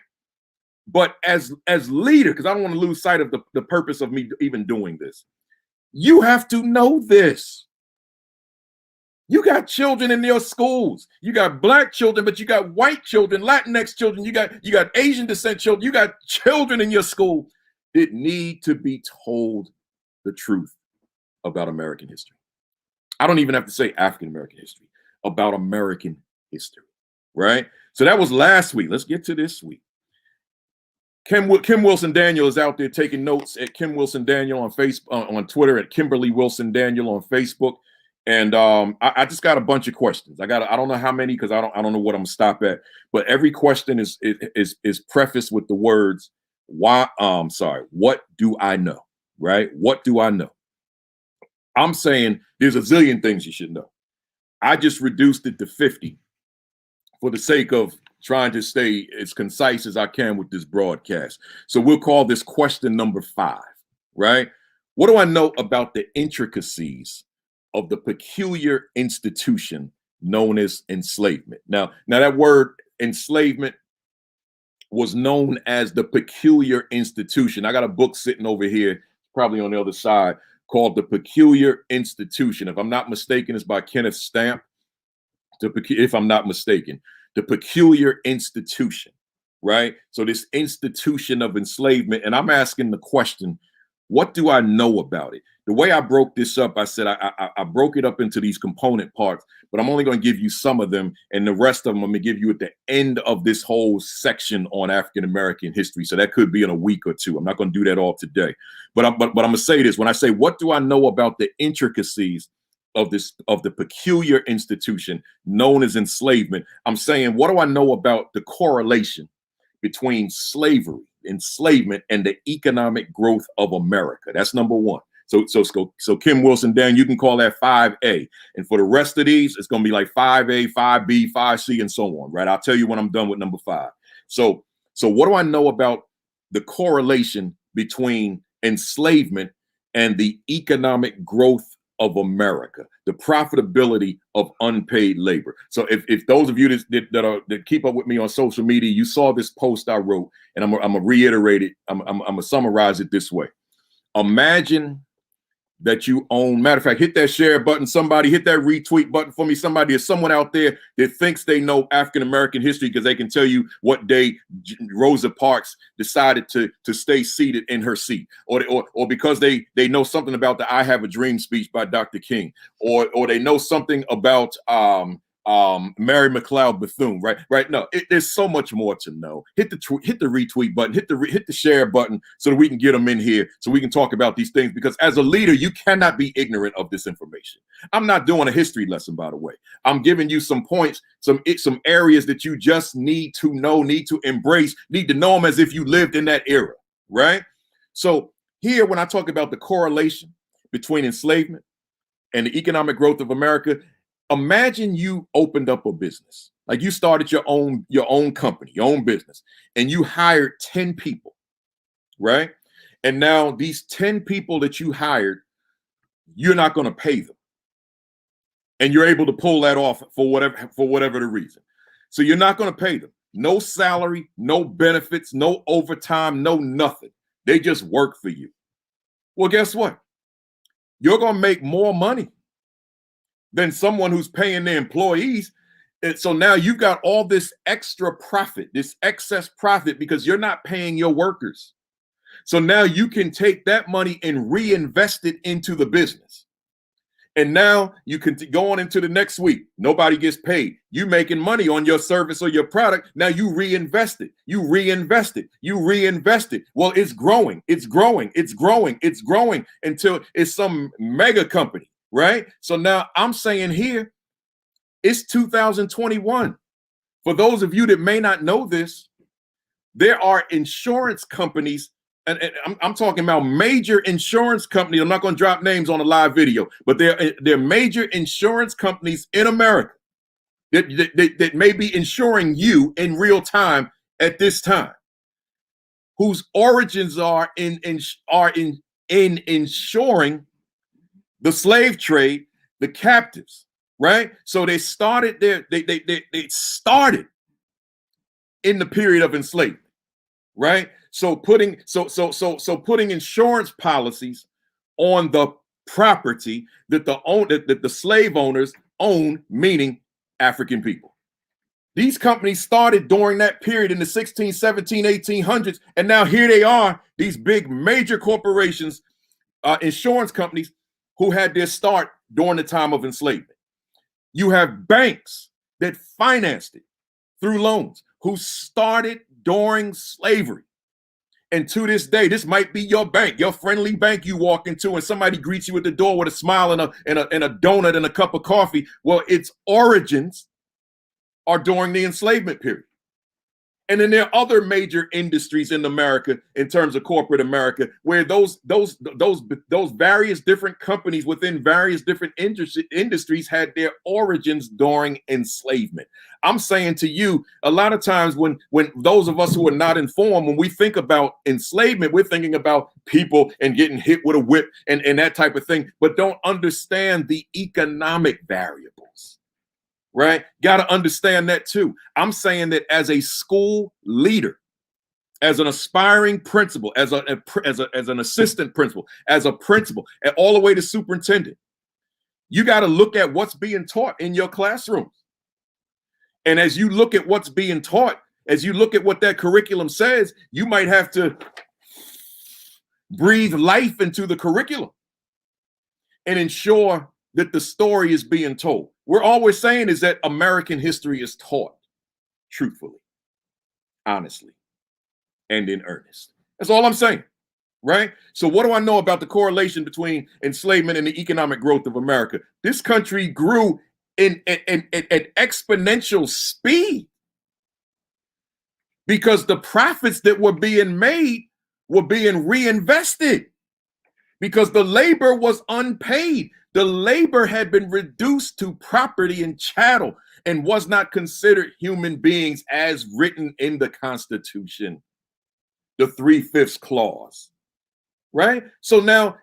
But as leader, because I don't want to lose sight of the purpose of me even doing this, you have to know this. You got children in your schools. You got Black children, but you got white children, Latinx children. You got Asian descent children. You got children in your school that need to be told the truth about American history. I don't even have to say African American history, about American history, right? So that was last week. Let's get to this week. Kim Wilson Daniel is out there taking notes at Kim Wilson Daniel on Facebook, on Twitter, at Kimberly Wilson Daniel on Facebook. And I just got a bunch of questions. I don't know how many, because I don't know what I'm gonna stop at. But every question is prefaced with the words, what do I know? Right? What do I know? I'm saying there's a zillion things you should know. I just reduced it to 50 for the sake of trying to stay as concise as I can with this broadcast. So we'll call this question number 5, right? What do I know about the intricacies of the peculiar institution known as enslavement? Now that word enslavement was known as the peculiar institution. I got a book sitting over here, probably on the other side, called The Peculiar Institution. If I'm not mistaken, it's by Kenneth Stamp. If I'm not mistaken. The peculiar institution, right? So this institution of enslavement, and I'm asking the question, what do I know about it? The way I broke this up, I said I broke it up into these component parts, but I'm only going to give you some of them, and the rest of them I'm going to give you at the end of this whole section on African American history. So that could be in a week or two. I'm not going to do that all today, but I'm going to say this. When I say, what do I know about the intricacies of the peculiar institution known as enslavement, I'm saying, what do I know about the correlation between slavery, enslavement, and the economic growth of America? That's number one. So Kim Wilson, Dan, you can call that 5A. And for the rest of these, it's going to be like 5A, 5B, 5C, and so on, right? I'll tell you when I'm done with number 5. So what do I know about the correlation between enslavement and the economic growth of America, the profitability of unpaid labor? So if those of you that keep up with me on social media, you saw this post I wrote, and I'm gonna reiterate it. I'm gonna summarize it this way. Imagine that you own. Matter of fact, hit that share button. Somebody hit that retweet button for me. Somebody is someone out there that thinks they know African-American history because they can tell you what day Rosa Parks decided to stay seated in her seat, or because they know something about the I Have a Dream speech by Dr. King, or they know something about Mary McLeod Bethune, right? No, there's so much more to know. Hit the retweet button, hit the share button, so that we can get them in here, so we can talk about these things. Because as a leader, you cannot be ignorant of this information. I'm not doing a history lesson, by the way. I'm giving you some points, some areas that you just need to know, need to embrace, need to know them as if you lived in that era, right? So here, when I talk about the correlation between enslavement and the economic growth of America, imagine you opened up a business, like you started your own company, your own business, and you hired 10 people, right? And now these 10 people that you hired, you're not going to pay them. And you're able to pull that off for whatever the reason. So you're not going to pay them. No salary, no benefits, no overtime, no nothing. They just work for you. Well, guess what? You're going to make more money than someone who's paying their employees. And so now you've got all this extra profit, this excess profit, because you're not paying your workers. So now you can take that money and reinvest it into the business. And now you can go on into the next week. Nobody gets paid. You making money on your service or your product. Now you reinvest it. You reinvest it. You reinvest it. Well, it's growing. It's growing. It's growing. It's growing until it's some mega company, right? So now I'm saying here, it's 2021. For those of you that may not know this, there are insurance companies, and I'm talking about major insurance companies. I'm not going to drop names on a live video, but there are major insurance companies in America that may be insuring you in real time at this time, whose origins are in insuring the slave trade, the captives, right? So they started there. They started in the period of enslavement, right? So putting insurance policies on the property that the slave owners own, meaning African people. These companies started during that period in the 16, 17, 1800s, and now here they are, these big major corporations, insurance companies who had their start during the time of enslavement. You have banks that financed it through loans, who started during slavery. And to this day, this might be your bank, your friendly bank you walk into, and somebody greets you at the door with a smile and a donut and a cup of coffee. Well, its origins are during the enslavement period. And then there are other major industries in America, in terms of corporate America, where those various different companies within various different industries had their origins during enslavement. I'm saying to you, a lot of times when those of us who are not informed, when we think about enslavement, we're thinking about people and getting hit with a whip and that type of thing, but don't understand the economic variables. Right? Got to understand that too. I'm saying that as a school leader, as an aspiring principal, as an assistant principal, as a principal, and all the way to superintendent, you got to look at what's being taught in your classrooms. And as you look at what's being taught, as you look at what that curriculum says, you might have to breathe life into the curriculum and ensure that the story is being told. We're always saying is that American history is taught truthfully, honestly, and in earnest. That's all I'm saying, right? So what do I know about the correlation between enslavement and the economic growth of America? This country grew at exponential speed because the profits that were being made were being reinvested because the labor was unpaid. The labor had been reduced to property and chattel and was not considered human beings as written in the Constitution, the 3/5 clause, right? So now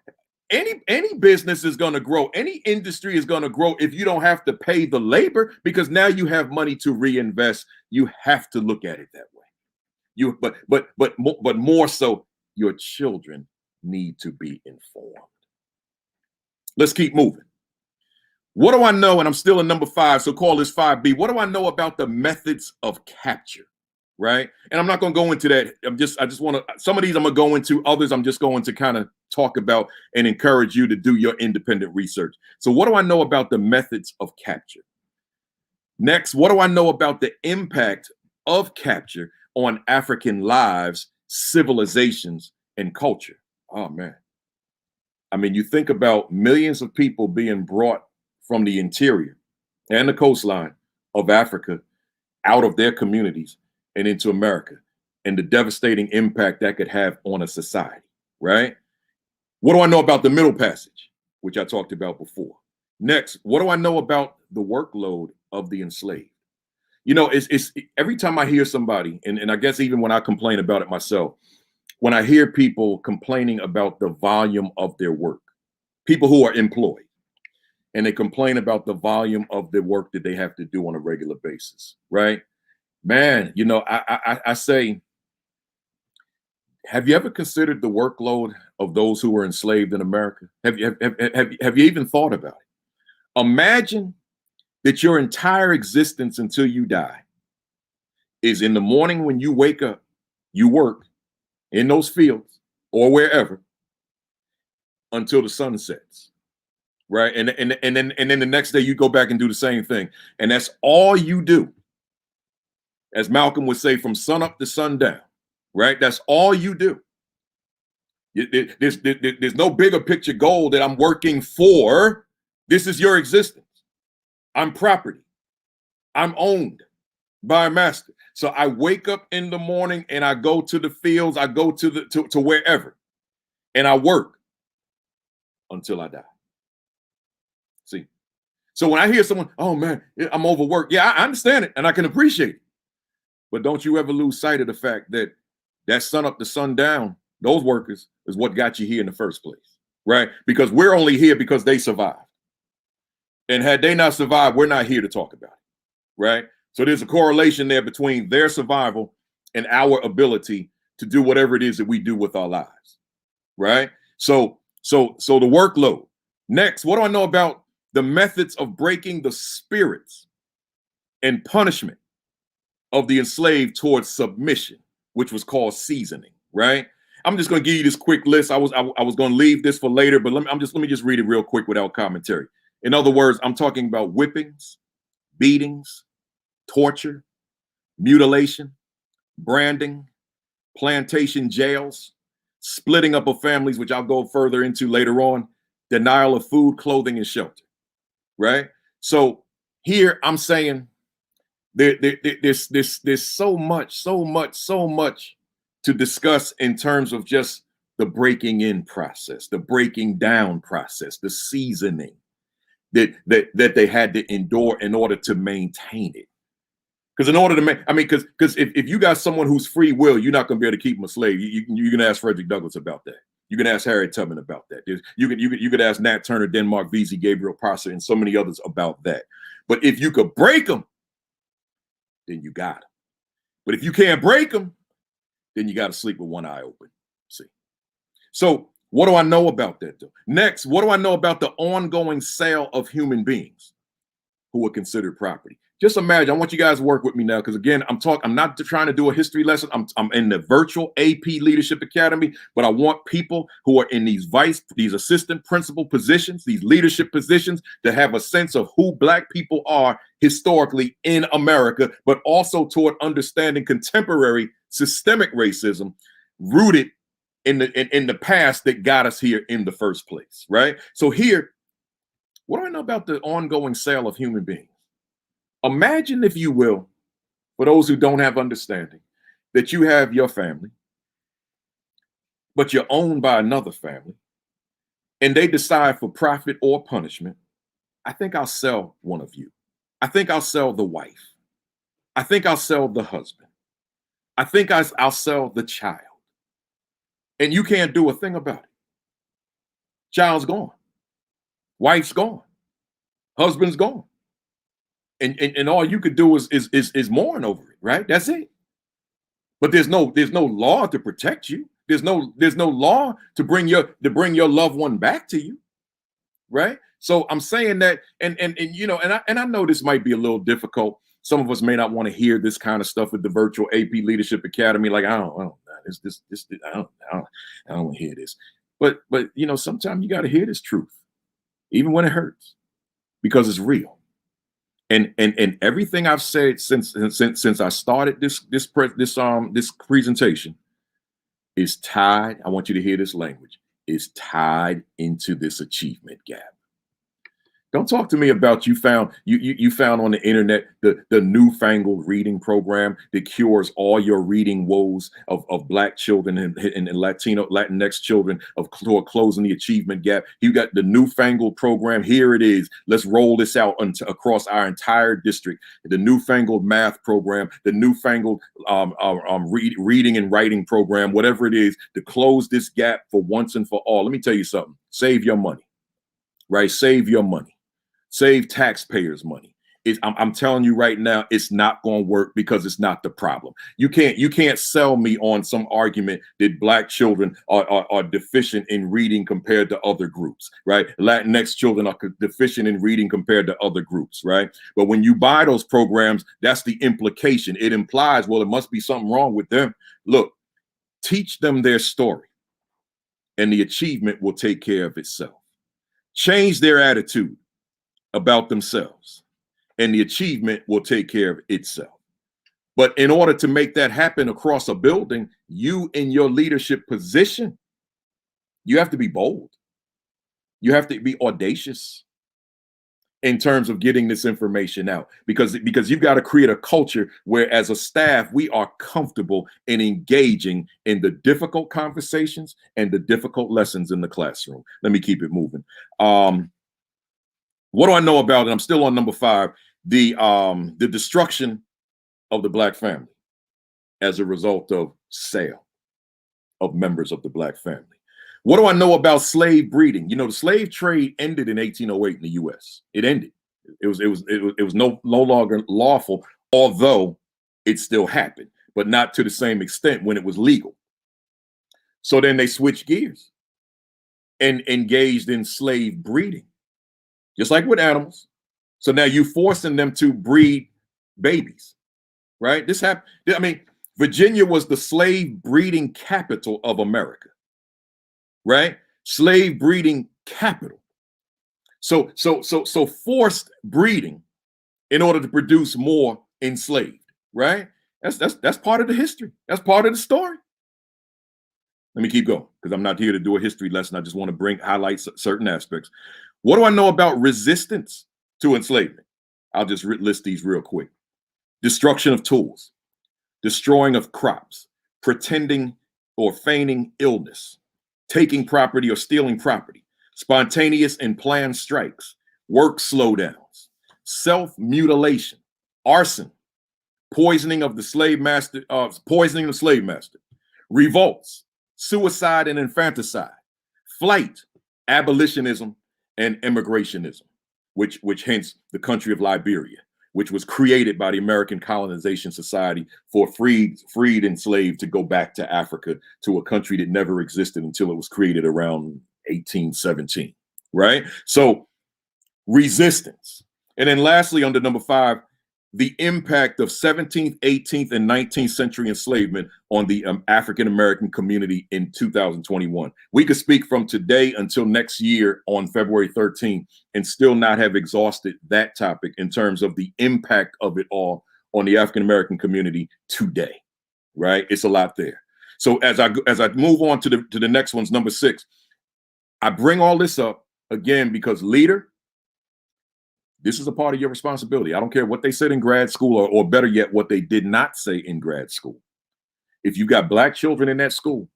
any business is going to grow, any industry is going to grow if you don't have to pay the labor, because now you have money to reinvest. You have to look at it that way. But more so, your children need to be informed. Let's keep moving. What do I know? And I'm still in number 5, so call this 5B. What do I know about the methods of capture? Right? And I'm not going to go into that. I just want to, some of these I'm going to go into, others I'm just going to kind of talk about and encourage you to do your independent research. So what do I know about the methods of capture? Next, what do I know about the impact of capture on African lives, civilizations, and culture? Oh, man. I mean, you think about millions of people being brought from the interior and the coastline of Africa out of their communities and into America, and the devastating impact that could have on a society, right? What do I know about the Middle Passage, which I talked about before? Next, what do I know about the workload of the enslaved? You know, it's every time I hear somebody, and I guess even when I complain about it myself, when I hear people complaining about the volume of their work, people who are employed, and they complain about the volume of the work that they have to do on a regular basis, right? Man, you know, I say, have you ever considered the workload of those who were enslaved in America? Have you even thought about it? Imagine that your entire existence until you die is in the morning when you wake up, you work in those fields or wherever until the sun sets, right? And then the next day you go back and do the same thing, and that's all you do. As Malcolm would say, from sun up to sundown, right? That's all you do. There's no bigger picture goal that I'm working for. This is your existence. I'm property. I'm owned by a master. So I wake up in the morning and I go to the fields, I go to wherever, and I work until I die. See? So when I hear someone, oh man, I'm overworked. Yeah, I understand it and I can appreciate it. But don't you ever lose sight of the fact that that sun up to sundown, those workers is what got you here in the first place, right? Because we're only here because they survived. And had they not survived, we're not here to talk about it, right? So there's a correlation there between their survival and our ability to do whatever it is that we do with our lives, right? So the workload. Next, what do I know about the methods of breaking the spirits and punishment of the enslaved towards submission, which was called seasoning, right? I'm just going to give you this quick list. I was going to leave this for later, but let me just read it real quick without commentary. In other words, I'm talking about whippings, beatings, torture, mutilation, branding, plantation jails, splitting up of families, which I'll go further into later on, denial of food, clothing, and shelter, right? So here I'm saying there's so much to discuss in terms of just the breaking in process, the breaking down process, the seasoning that they had to endure in order to maintain it. Because in order to make, I mean, because if you got someone who's free will, you're not going to be able to keep them a slave. You can ask Frederick Douglass about that. You can ask Harriet Tubman about that. You could ask Nat Turner, Denmark Vesey, Gabriel Prosser, and so many others about that. But if you could break them, then you got them. But if you can't break them, then you got to sleep with one eye open. See. So what do I know about that, though? Next, what do I know about the ongoing sale of human beings who are considered property? Just imagine, I want you guys to work with me now, because again, I'm not trying to do a history lesson. I'm in the virtual AP Leadership Academy, but I want people who are in these assistant principal positions, these leadership positions, to have a sense of who Black people are historically in America, but also toward understanding contemporary systemic racism rooted in the past that got us here in the first place, right? So here, what do I know about the ongoing sale of human beings? Imagine, if you will, for those who don't have understanding, that you have your family, but you're owned by another family, and they decide for profit or punishment, I think I'll sell one of you. I think I'll sell the wife. I think I'll sell the husband. I think I'll sell the child. And you can't do a thing about it. Child's gone. Wife's gone. Husband's gone. And all you could do is mourn over it, right? That's it. But there's no law to protect you. There's no law to bring your loved one back to you. right? So I'm saying that, and you know, and I know this might be a little difficult. Some of us may not want to hear this kind of stuff with the virtual AP Leadership Academy. Like, I don't know, this, I don't want to hear this. But you know, sometimes you got to hear this truth, even when it hurts, because it's real. And everything I've said since I started this presentation is tied. I want you to hear this language. Is tied into this achievement gap. Don't talk to me about you found on the internet the newfangled reading program that cures all your reading woes of Black children and Latinx children who are closing the achievement gap. You got the newfangled program. Here it is. Let's roll this out across our entire district. The newfangled math program, the newfangled reading and writing program, whatever it is, to close this gap for once and for all. Let me tell you something. Save your money, right? Save your money. Save taxpayers' money. I'm telling you right now, it's not going to work because it's not the problem. You can't sell me on some argument that Black children are deficient in reading compared to other groups, right? Latinx children are deficient in reading compared to other groups, right? But when you buy those programs, that's the implication. It implies, well, it must be something wrong with them. Look, teach them their story, and the achievement will take care of itself. Change their attitude about themselves, and the achievement will take care of itself. But in order to make that happen across a building, you in your leadership position, you have to be bold. You have to be audacious in terms of getting this information out, because you've got to create a culture where, as a staff, we are comfortable in engaging in the difficult conversations and the difficult lessons in the classroom. Let me keep it moving. What do I know about it? I'm still on number 5, the destruction of the Black family as a result of sale of members of the Black family. What do I know about slave breeding? You know, the slave trade ended in 1808 in the U.S. It ended. It was no longer lawful, although it still happened, but not to the same extent when it was legal. So then they switched gears and engaged in slave breeding, just like with animals. So now you're forcing them to breed babies, right? This happened. I mean, Virginia was the slave breeding capital of America, right? Slave breeding capital. So forced breeding in order to produce more enslaved, right? That's part of the history. That's part of the story. Let me keep going, because I'm not here to do a history lesson. I just want to highlight certain aspects. What do I know about resistance to enslavement? I'll just list these real quick. Destruction of tools, destroying of crops, pretending or feigning illness, taking property or stealing property, spontaneous and planned strikes, work slowdowns, self-mutilation, arson, poisoning of the slave master, revolts, suicide and infanticide, flight, abolitionism, and immigrationism, which hence the country of Liberia, which was created by the American Colonization Society for freed enslaved to go back to Africa, to a country that never existed until it was created around 1817, right? So resistance. And then lastly, under number 5, the impact of 17th, 18th, and 19th century enslavement on the African-American community in 2021. We could speak from today until next year on February 13th and still not have exhausted that topic in terms of the impact of it all on the African-American community today, right? It's a lot there. So as I move on to the next one's number 6, I bring all this up again because, leader, this is a part of your responsibility. I don't care what they said in grad school, or better yet, what they did not say in grad school. If you got Black children in that school,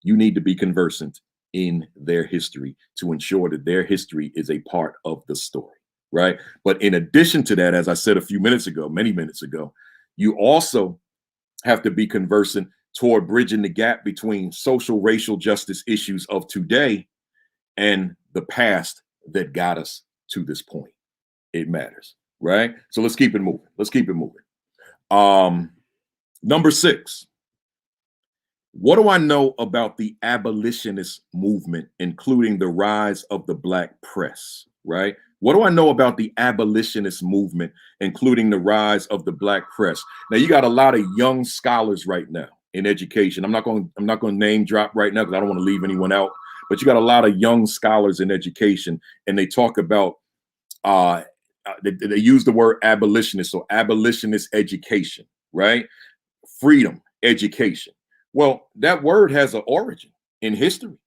you need to be conversant in their history to ensure that their history is a part of the story, right? But in addition to that, as I said many minutes ago, you also have to be conversant toward bridging the gap between social racial justice issues of today and the past that got us to this point. It matters, right? So let's keep it moving. Number 6, What do I know about the abolitionist movement, including the rise of the black press, right? What do I know about the abolitionist movement, including the rise of the black press? Now, you got a lot of young scholars right now in education. I'm not going to name drop right now because I don't want to leave anyone out, but you got a lot of young scholars in education, and they talk about they use the word abolitionist, so abolitionist education, right? Freedom, education. Well, that word has an origin in history,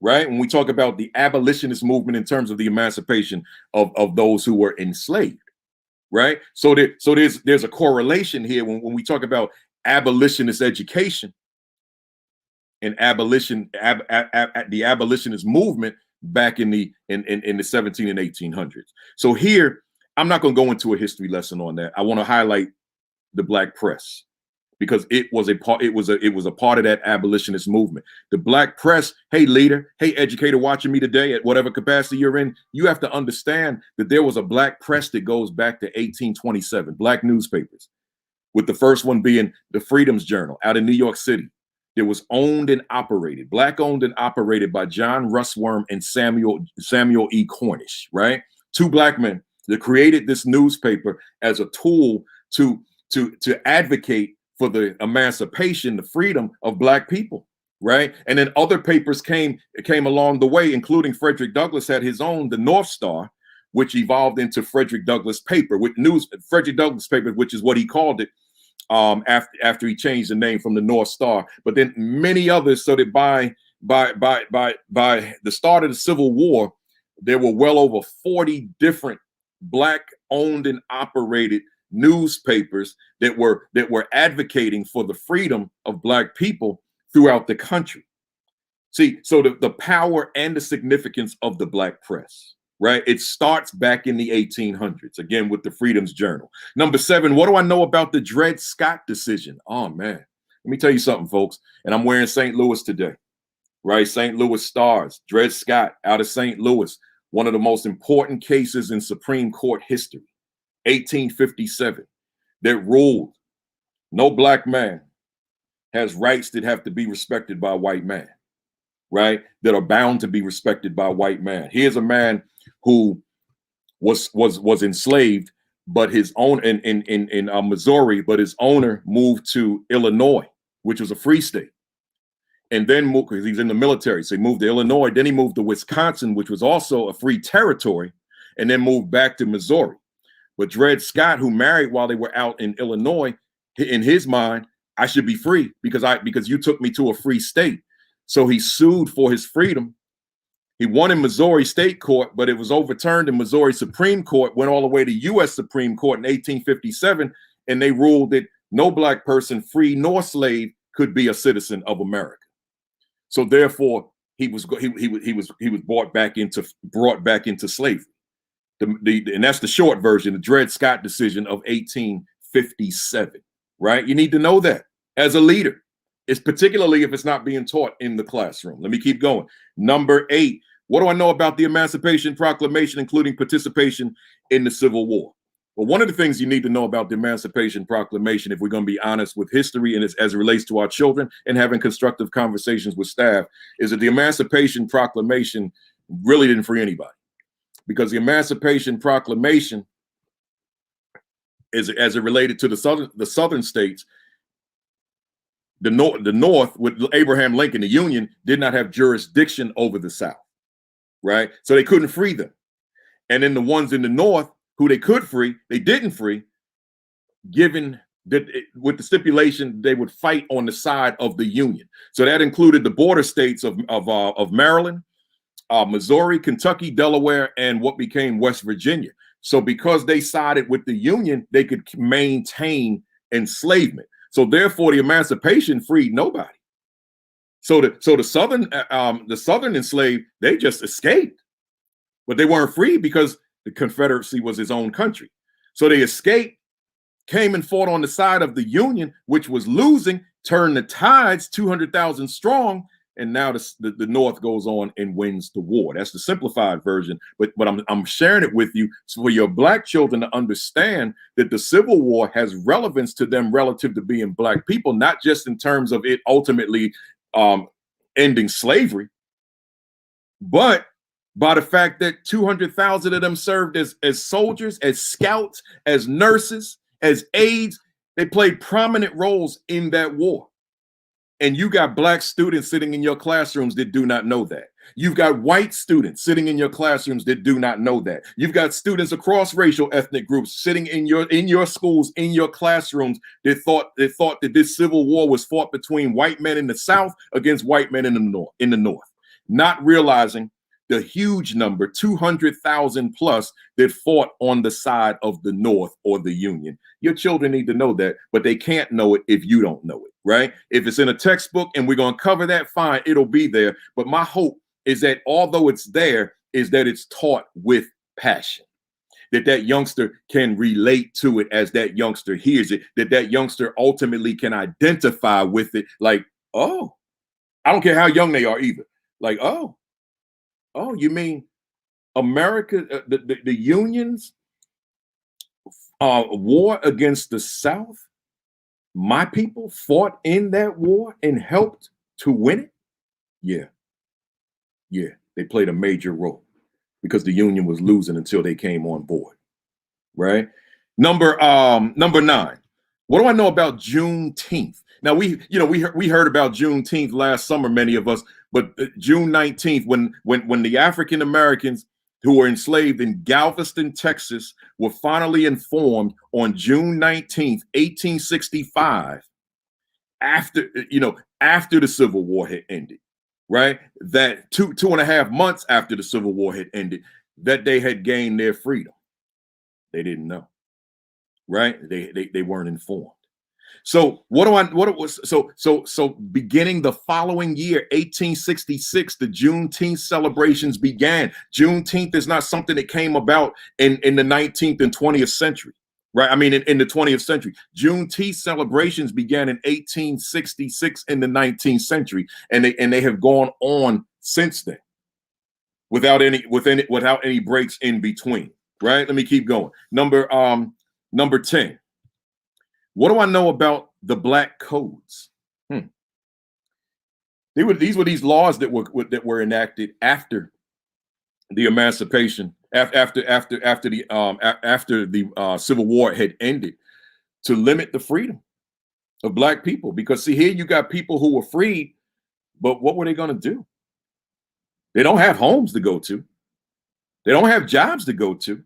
right? When we talk about the abolitionist movement in terms of the emancipation of those who were enslaved, right? So there's a correlation here when we talk about abolitionist education and the abolitionist movement back in the 17 and 1800s. So here, I'm not going to go into a history lesson on that. I want to highlight the black press, because it was a part of that abolitionist movement. The black press, hey leader, hey educator watching me today at whatever capacity you're in, you have to understand that there was a black press that goes back to 1827, black newspapers, with the first one being the Freedom's Journal out in New York City. It was owned and operated, black owned and operated by John Russwurm and Samuel E. Cornish, right? Two black men that created this newspaper as a tool to advocate for the emancipation, the freedom of black people, right? And then other papers came along the way, including Frederick Douglass had his own, the North Star, which evolved into Frederick Douglass paper, Frederick Douglass paper, which is what he called it after he changed the name from the North Star. But then many others, so that by the start of the Civil War, there were well over 40 different black owned and operated newspapers that were advocating for the freedom of black people throughout the country. See, so the power and the significance of the black press, right? It starts back in the 1800s, again, with the Freedom's Journal. Number 7, what do I know about the Dred Scott decision? Oh, man. Let me tell you something, folks. And I'm wearing St. Louis today, right? St. Louis Stars, Dred Scott out of St. Louis, one of the most important cases in Supreme Court history, 1857, that ruled no black man has rights that have to be respected by a white man, right? That are bound to be respected by a white man. Here's a man who was enslaved, but his own in Missouri, but his owner moved to Illinois, which was a free state, and then moved, because he's in the military, so he moved to Illinois. Then he moved to Wisconsin, which was also a free territory, and then moved back to Missouri. But Dred Scott, who married while they were out in Illinois, in his mind, I should be free because you took me to a free state. So he sued for his freedom. He won in Missouri State Court, but it was overturned in Missouri Supreme Court, went all the way to U.S. Supreme Court in 1857, and they ruled that no black person, free nor slave, could be a citizen of America. So therefore, he was brought back into slavery. And that's the short version, the Dred Scott decision of 1857, right? You need to know that as a leader. It's particularly if it's not being taught in the classroom. Let me keep going. Number 8, what do I know about the Emancipation Proclamation, including participation in the Civil War? Well, one of the things you need to know about the Emancipation Proclamation, if we're going to be honest with history and as it relates to our children and having constructive conversations with staff, is that the Emancipation Proclamation really didn't free anybody. Because the Emancipation Proclamation, as it related to the southern states, the North with Abraham Lincoln, the Union, did not have jurisdiction over the South, right? So they couldn't free them. And then the ones in the North who they could free, they didn't free, given that with the stipulation they would fight on the side of the Union. So that included the border states of Maryland, Missouri, Kentucky, Delaware, and what became West Virginia. So because they sided with the Union, they could maintain enslavement. So therefore, the emancipation freed nobody. So the Southern enslaved, they just escaped, but they weren't free because the Confederacy was his own country. So they escaped, came and fought on the side of the Union, which was losing, turned the tides 200,000 strong, and now the North goes on and wins the war. That's the simplified version, but I'm sharing it with you so for your black children to understand that the Civil War has relevance to them relative to being black people, not just in terms of it ultimately ending slavery, but by the fact that 200,000 of them served as soldiers, as scouts, as nurses, as aides. They played prominent roles in that war. And you got black students sitting in your classrooms that do not know that. You've got white students sitting in your classrooms that do not know that. You've got students across racial ethnic groups sitting in your schools, in your classrooms that thought that this Civil War was fought between white men in the South against white men in the North, not realizing the huge number, 200,000 plus, that fought on the side of the North or the Union. Your children need to know that, but they can't know it if you don't know it, right? If it's in a textbook and we're going to cover that, fine, it'll be there. But my hope is that although it's there, is that it's taught with passion, that youngster can relate to it as that youngster hears it, that youngster ultimately can identify with it. Like, oh, I don't care how young they are either. Like, oh, you mean America, the Union's war against the South? My people fought in that war and helped to win it? Yeah, they played a major role because the Union was losing until they came on board, right? Number 9. What do I know about Juneteenth? Now we heard about Juneteenth last summer, many of us, but June 19th, when the African Americans who were enslaved in Galveston, Texas, were finally informed on June 19th, 1865, after the Civil War had ended, right? That two and a half months after the Civil War had ended, that they had gained their freedom. They didn't know, right? They weren't informed. So beginning the following year, 1866, the Juneteenth celebrations began. Juneteenth is not something that came about in the 19th and 20th century, right? I mean, in the 20th century. Juneteenth celebrations began in 1866 in the 19th century, and they have gone on since then without any breaks in between, right? Let me keep going. Number 10. What do I know about the Black Codes? These were these laws that were enacted after the emancipation, after the Civil War had ended, to limit the freedom of Black people. Because see, here you got people who were freed, but what were they going to do? They don't have homes to go to. They don't have jobs to go to.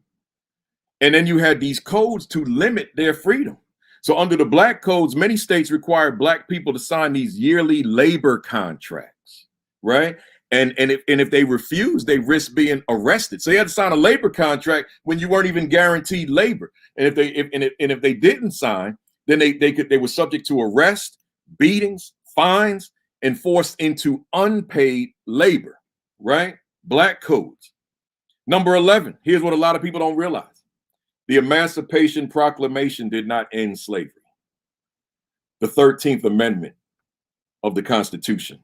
And then you had these codes to limit their freedom. So under the Black Codes, many states required Black people to sign these yearly labor contracts, right? And if they refused, they risked being arrested. So you had to sign a labor contract when you weren't even guaranteed labor. And if they didn't sign, then they were subject to arrest, beatings, fines, and forced into unpaid labor, right? Black Codes. Number 11. Here's what a lot of people don't realize. The Emancipation Proclamation did not end slavery. The 13th Amendment of the Constitution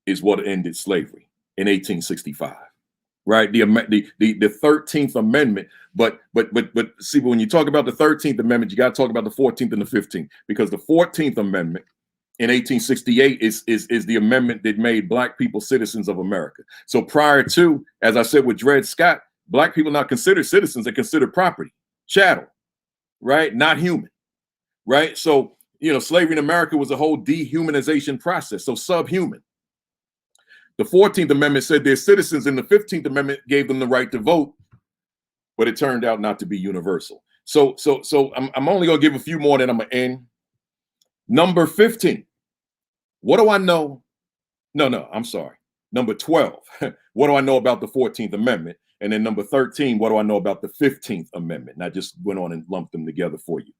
is what ended slavery in 1865, right? The 13th Amendment, but see, when you talk about the 13th Amendment, you got to talk about the 14th and the 15th, because the 14th Amendment in 1868 is the amendment that made Black people citizens of America. So prior to, as I said with Dred Scott, Black people not considered citizens, they're considered property. Chattel, right? Not human, right? So, slavery in America was a whole dehumanization process, so subhuman. The 14th Amendment said they're citizens, and the 15th Amendment gave them the right to vote, but it turned out not to be universal. So I'm only going to give a few more, then I'm going to end. Number 15. What do I know? No, I'm sorry. Number 12. What do I know about the 14th Amendment? And then number 13, what do I know about the 15th Amendment? And I just went on and lumped them together for you.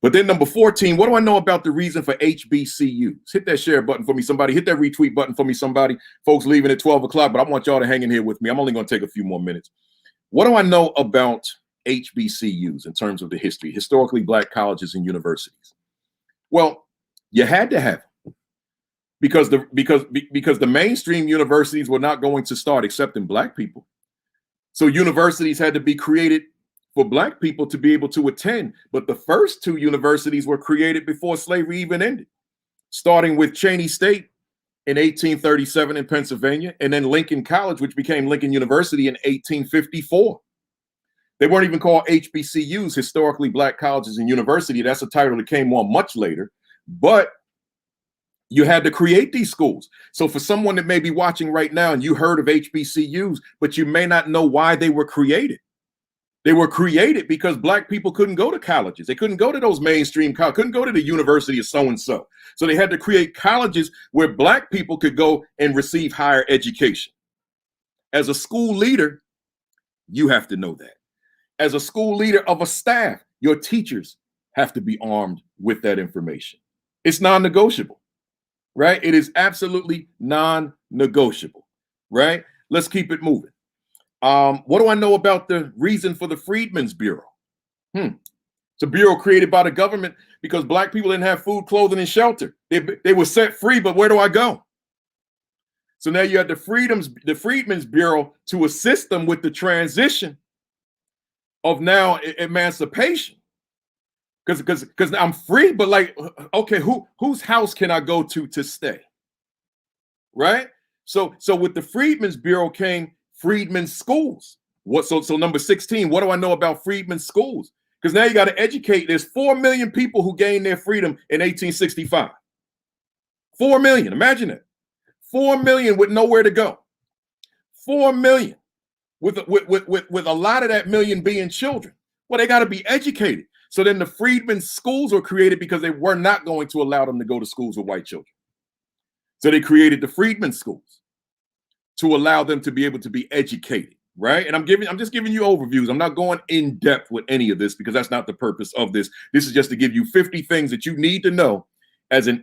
But then number 14, what do I know about the reason for HBCUs? Hit that share button for me, somebody. Hit that retweet button for me, somebody. Folks leaving at 12 o'clock, but I want y'all to hang in here with me. I'm only going to take a few more minutes. What do I know about HBCUs in terms of the history, historically Black colleges and universities? Well, you had to have them. because the mainstream universities were not going to start accepting black people. So universities had to be created for black people to be able to attend. But the first two universities were created before slavery even ended, starting with Cheney State in 1837 in Pennsylvania, and then Lincoln College, which became Lincoln University in 1854. They weren't even called HBCUs, historically black colleges and university. That's a title that came on much later, but you had to create these schools. So for someone that may be watching right now and you heard of HBCUs, but you may not know why they were created. They were created because black people couldn't go to colleges. They couldn't go to those mainstream colleges, couldn't go to the University of so-and-so. So they had to create colleges where black people could go and receive higher education. As a school leader, you have to know that. As a school leader of a staff, your teachers have to be armed with that information. It's non-negotiable, right? It is absolutely non-negotiable, right? Let's keep it moving. What do I know about the reason for the Freedmen's Bureau? It's a bureau created by the government because black people didn't have food, clothing, and shelter. They were set free, but where do I go? So now you have the Freedmen's Bureau to assist them with the transition of now emancipation. Because I'm free, but like, okay, whose house can I go to stay? Right? So with the Freedmen's Bureau came Freedmen's schools. So number 16, what do I know about Freedmen's schools? Because now you got to educate. There's 4 million people who gained their freedom in 1865. 4 million, imagine it. 4 million with nowhere to go. 4 million with a lot of that million being children. Well, they got to be educated. So then the Freedmen's schools were created because they were not going to allow them to go to schools with white children. So they created the Freedmen's schools to allow them to be able to be educated, right? And I'm just giving you overviews. I'm not going in depth with any of this because that's not the purpose of this. This is just to give you 50 things that you need to know as an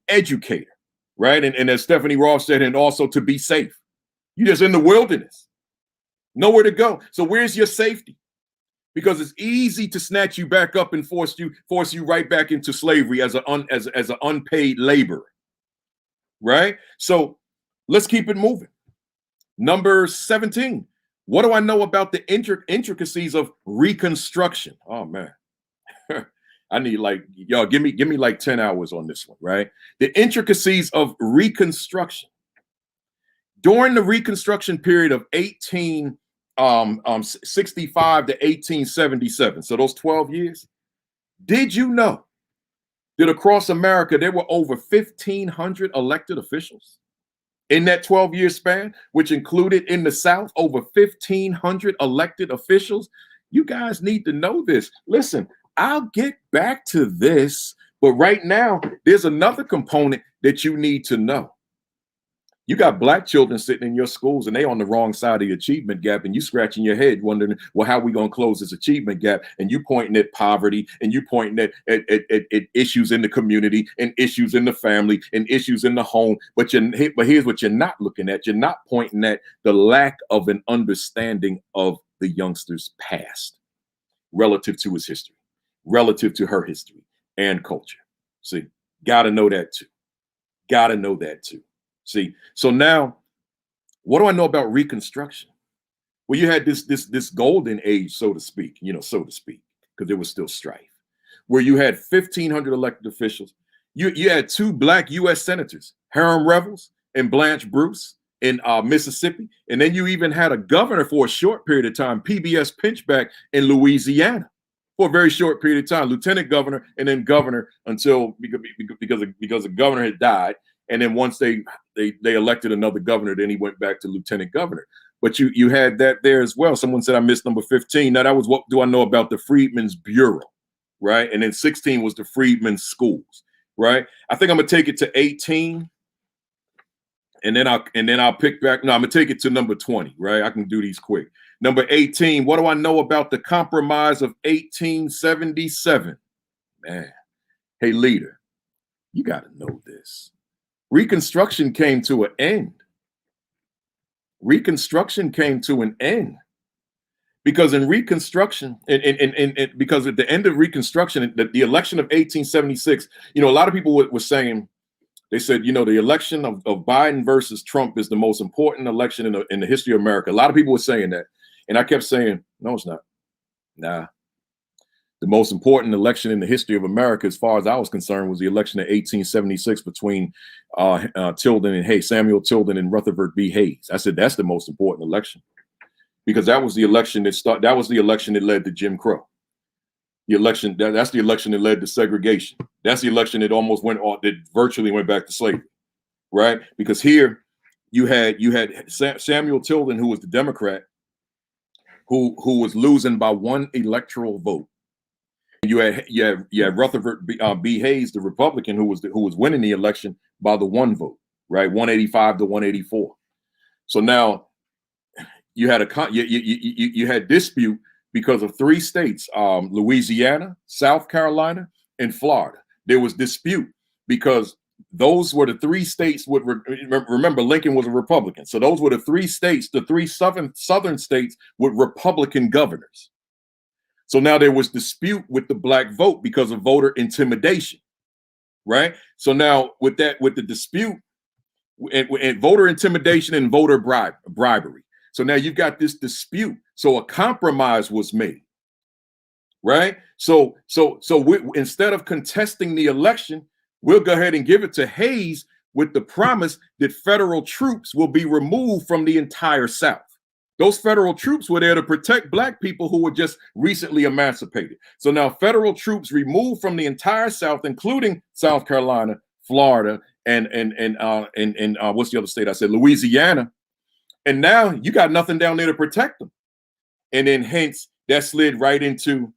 educator, right? And as Stephanie Ross said, and also to be safe. You're just in the wilderness, nowhere to go. So where's your safety? Because it's easy to snatch you back up and force you right back into slavery as an unpaid laborer, right? So let's keep it moving. Number 17. What do I know about the intricacies of reconstruction? Oh man, I need y'all give me like 10 hours on this one, right? The intricacies of reconstruction. During the Reconstruction period of 1865 to 1877, so those 12 years, did you know that across America there were over 1,500 elected officials in that 12-year span, which included in the South over 1,500 elected officials? You guys need to know this. Listen, I'll get back to this, but right now there's another component that you need to know. You got black children sitting in your schools and they on the wrong side of the achievement gap, and you scratching your head wondering, well, how are we going to close this achievement gap? And you pointing at poverty, and you pointing at issues in the community, and issues in the family, and issues in the home. But here's what you're not looking at. You're not pointing at the lack of an understanding of the youngster's past relative to his history, relative to her history and culture. See, got to know that too. Got to know that too. See, so now, what do I know about Reconstruction? Well, you had this golden age, so to speak, because there was still strife, where you had 1,500 elected officials. You had 2 black U.S. senators, Hiram Revels and Blanche Bruce in Mississippi, and then you even had a governor for a short period of time, PBS Pinchback in Louisiana, for a very short period of time, lieutenant governor, and then governor until because the governor had died. And then once they elected another governor, then he went back to lieutenant governor. But you had that there as well. Someone said I missed number 15. Now that was what do I know about the Freedmen's Bureau, right? And then 16 was the Freedmen's schools, right? I think I'm gonna take it to 18, and then I'll pick back. No, I'm gonna take it to number 20, right? I can do these quick. Number 18. What do I know about the Compromise of 1877? Man, hey leader, you got to know this. Reconstruction came to an end. Reconstruction came to an end because in Reconstruction, and because at the end of Reconstruction, the election of 1876, a lot of people were saying They said, you know, the election of Biden versus Trump is the most important election in the history of America. A lot of people were saying that. And I kept saying, no, it's not. Nah. The most important election in the history of America, as far as I was concerned, was the election of 1876 between Tilden and Hayes, Samuel Tilden and Rutherford B. Hayes. I said, that's the most important election, because that was the election that was the election that led to Jim Crow. The election, that's the election that led to segregation. That's the election that almost that virtually went back to slavery, right? Because here you had Samuel Tilden, who was the Democrat, who was losing by one electoral vote. You had Rutherford B. Hayes, the Republican, who was winning the election by the one vote, right? 185 to 184. So now you had you had dispute because of three states, Louisiana, South Carolina, and Florida. There was dispute because those were the three states. Remember, Lincoln was a Republican. So those were the three states, the three southern states with Republican governors. So now there was dispute with the black vote because of voter intimidation, right? So now with the dispute and voter intimidation and voter bribery. So now you've got this dispute. So a compromise was made, right? So instead of contesting the election, we'll go ahead and give it to Hayes with the promise that federal troops will be removed from the entire South. Those federal troops were there to protect black people who were just recently emancipated. So now federal troops removed from the entire South, including South Carolina, Florida, and what's the other state I said? Louisiana. And now you got nothing down there to protect them. And then hence that slid right into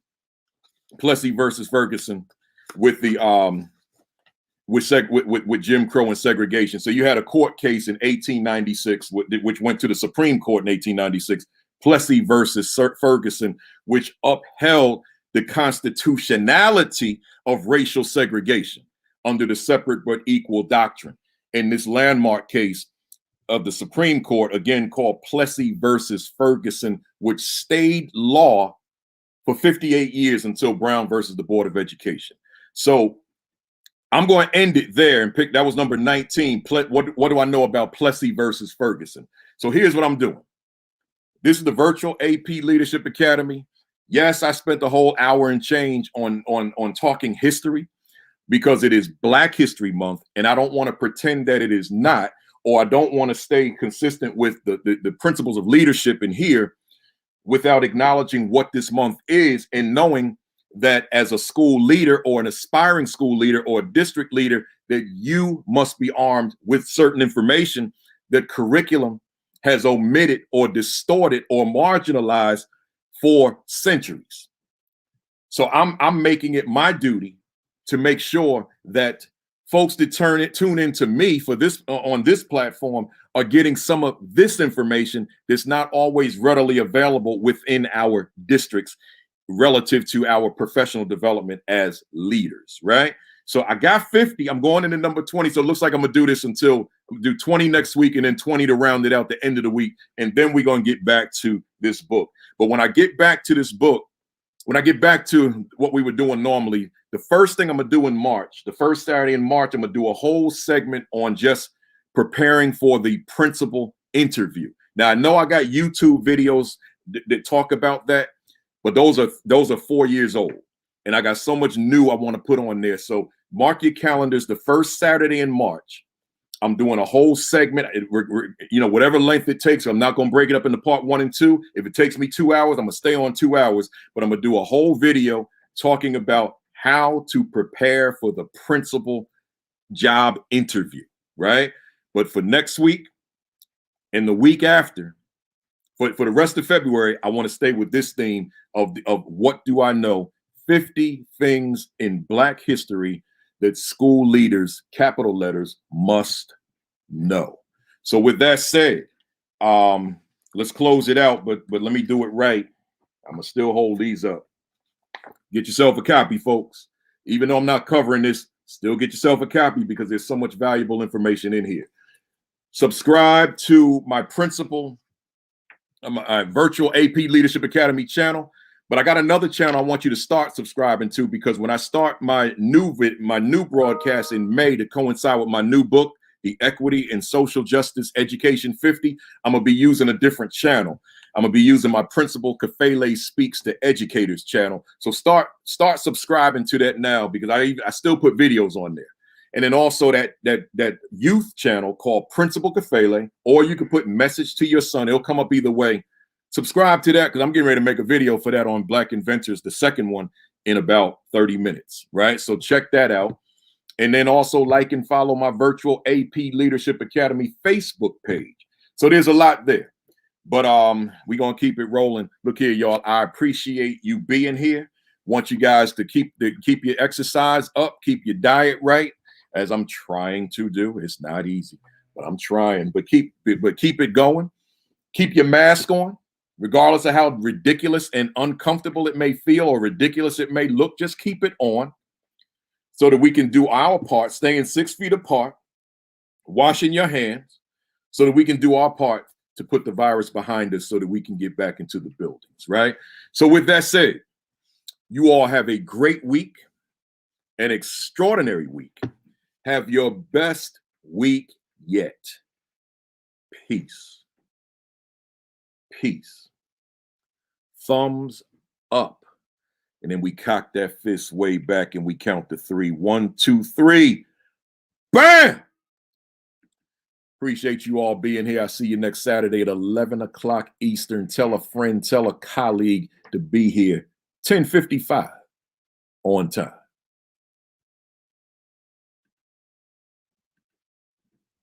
Plessy versus Ferguson with the with Jim Crow and segregation. So you had a court case in 1896, which went to the Supreme Court in 1896, Plessy versus Ferguson, which upheld the constitutionality of racial segregation under the separate but equal doctrine. In this landmark case of the Supreme Court, again called Plessy versus Ferguson, which stayed law for 58 years until Brown versus the Board of Education. So I'm going to end it there and pick, that was number 19. What do I know about Plessy versus Ferguson? So here's what I'm doing. This is the virtual AP Leadership Academy. Yes, I spent the whole hour and change on talking history because it is Black History Month, and I don't want to pretend that it is not, or I don't want to stay consistent with the principles of leadership in here without acknowledging what this month is and knowing that as a school leader or an aspiring school leader or a district leader, that you must be armed with certain information that curriculum has omitted or distorted or marginalized for centuries. So I'm making it my duty to make sure that folks that tune into me for this on this platform are getting some of this information that's not always readily available within our districts relative to our professional development as leaders, right? So I got 50. I'm going into number 20. So it looks like I'm gonna do this until do 20 next week and then 20 to round it out the end of the week. And then we're gonna get back to this book. But when I get back to this book, when I get back to what we were doing normally, the first thing I'm gonna do in March, the first Saturday in March, I'm gonna do a whole segment on just preparing for the principal interview. Now I know I got YouTube videos that talk about that, but those are 4 years old, and I got so much new I want to put on there. So mark your calendars. The first Saturday in March, I'm doing a whole segment. Whatever length it takes. I'm not going to break it up into part 1 and 2. If it takes me 2 hours, I'm gonna stay on 2 hours. But I'm gonna do a whole video talking about how to prepare for the principal job interview. Right. But for next week and the week after, for the rest of February, I want to stay with this theme of what do I know? 50 things in Black history that school leaders, capital letters, must know. So with that said, let's close it out, but let me do it right. I'm gonna still hold these up. Get yourself a copy, folks. Even though I'm not covering this, still get yourself a copy because there's so much valuable information in here. Subscribe to my virtual AP Leadership Academy channel. But I got another channel I want you to start subscribing to, because when I start my new broadcast in May to coincide with my new book, The Equity and Social Justice Education 50, I'm going to be using a different channel. I'm going to be using my Principal Kafele Speaks to Educators channel. So start subscribing to that now, because I still put videos on there. And then also that youth channel called Principal Kafele, or you can put Message to Your Son. It'll come up either way. Subscribe to that, because I'm getting ready to make a video for that on Black Inventors, the second one, in about 30 minutes, right? So check that out. And then also like and follow my virtual AP Leadership Academy Facebook page. So there's a lot there. But we're going to keep it rolling. Look here, y'all. I appreciate you being here. Want you guys to keep your exercise up, keep your diet right, as I'm trying to do. It's not easy, but I'm trying. But keep it going. Keep your mask on. Regardless of how ridiculous and uncomfortable it may feel or ridiculous it may look, just keep it on so that we can do our part, staying 6 feet apart, washing your hands, so that we can do our part to put the virus behind us so that we can get back into the buildings, right? So with that said, you all have a great week, an extraordinary week. Have your best week yet. Peace. Peace. Thumbs up. And then we cock that fist way back and we count to 3. 1, 2, 3. Bam! Appreciate you all being here. I'll see you next Saturday at 11 o'clock Eastern. Tell a friend, tell a colleague to be here. 10:55 on time.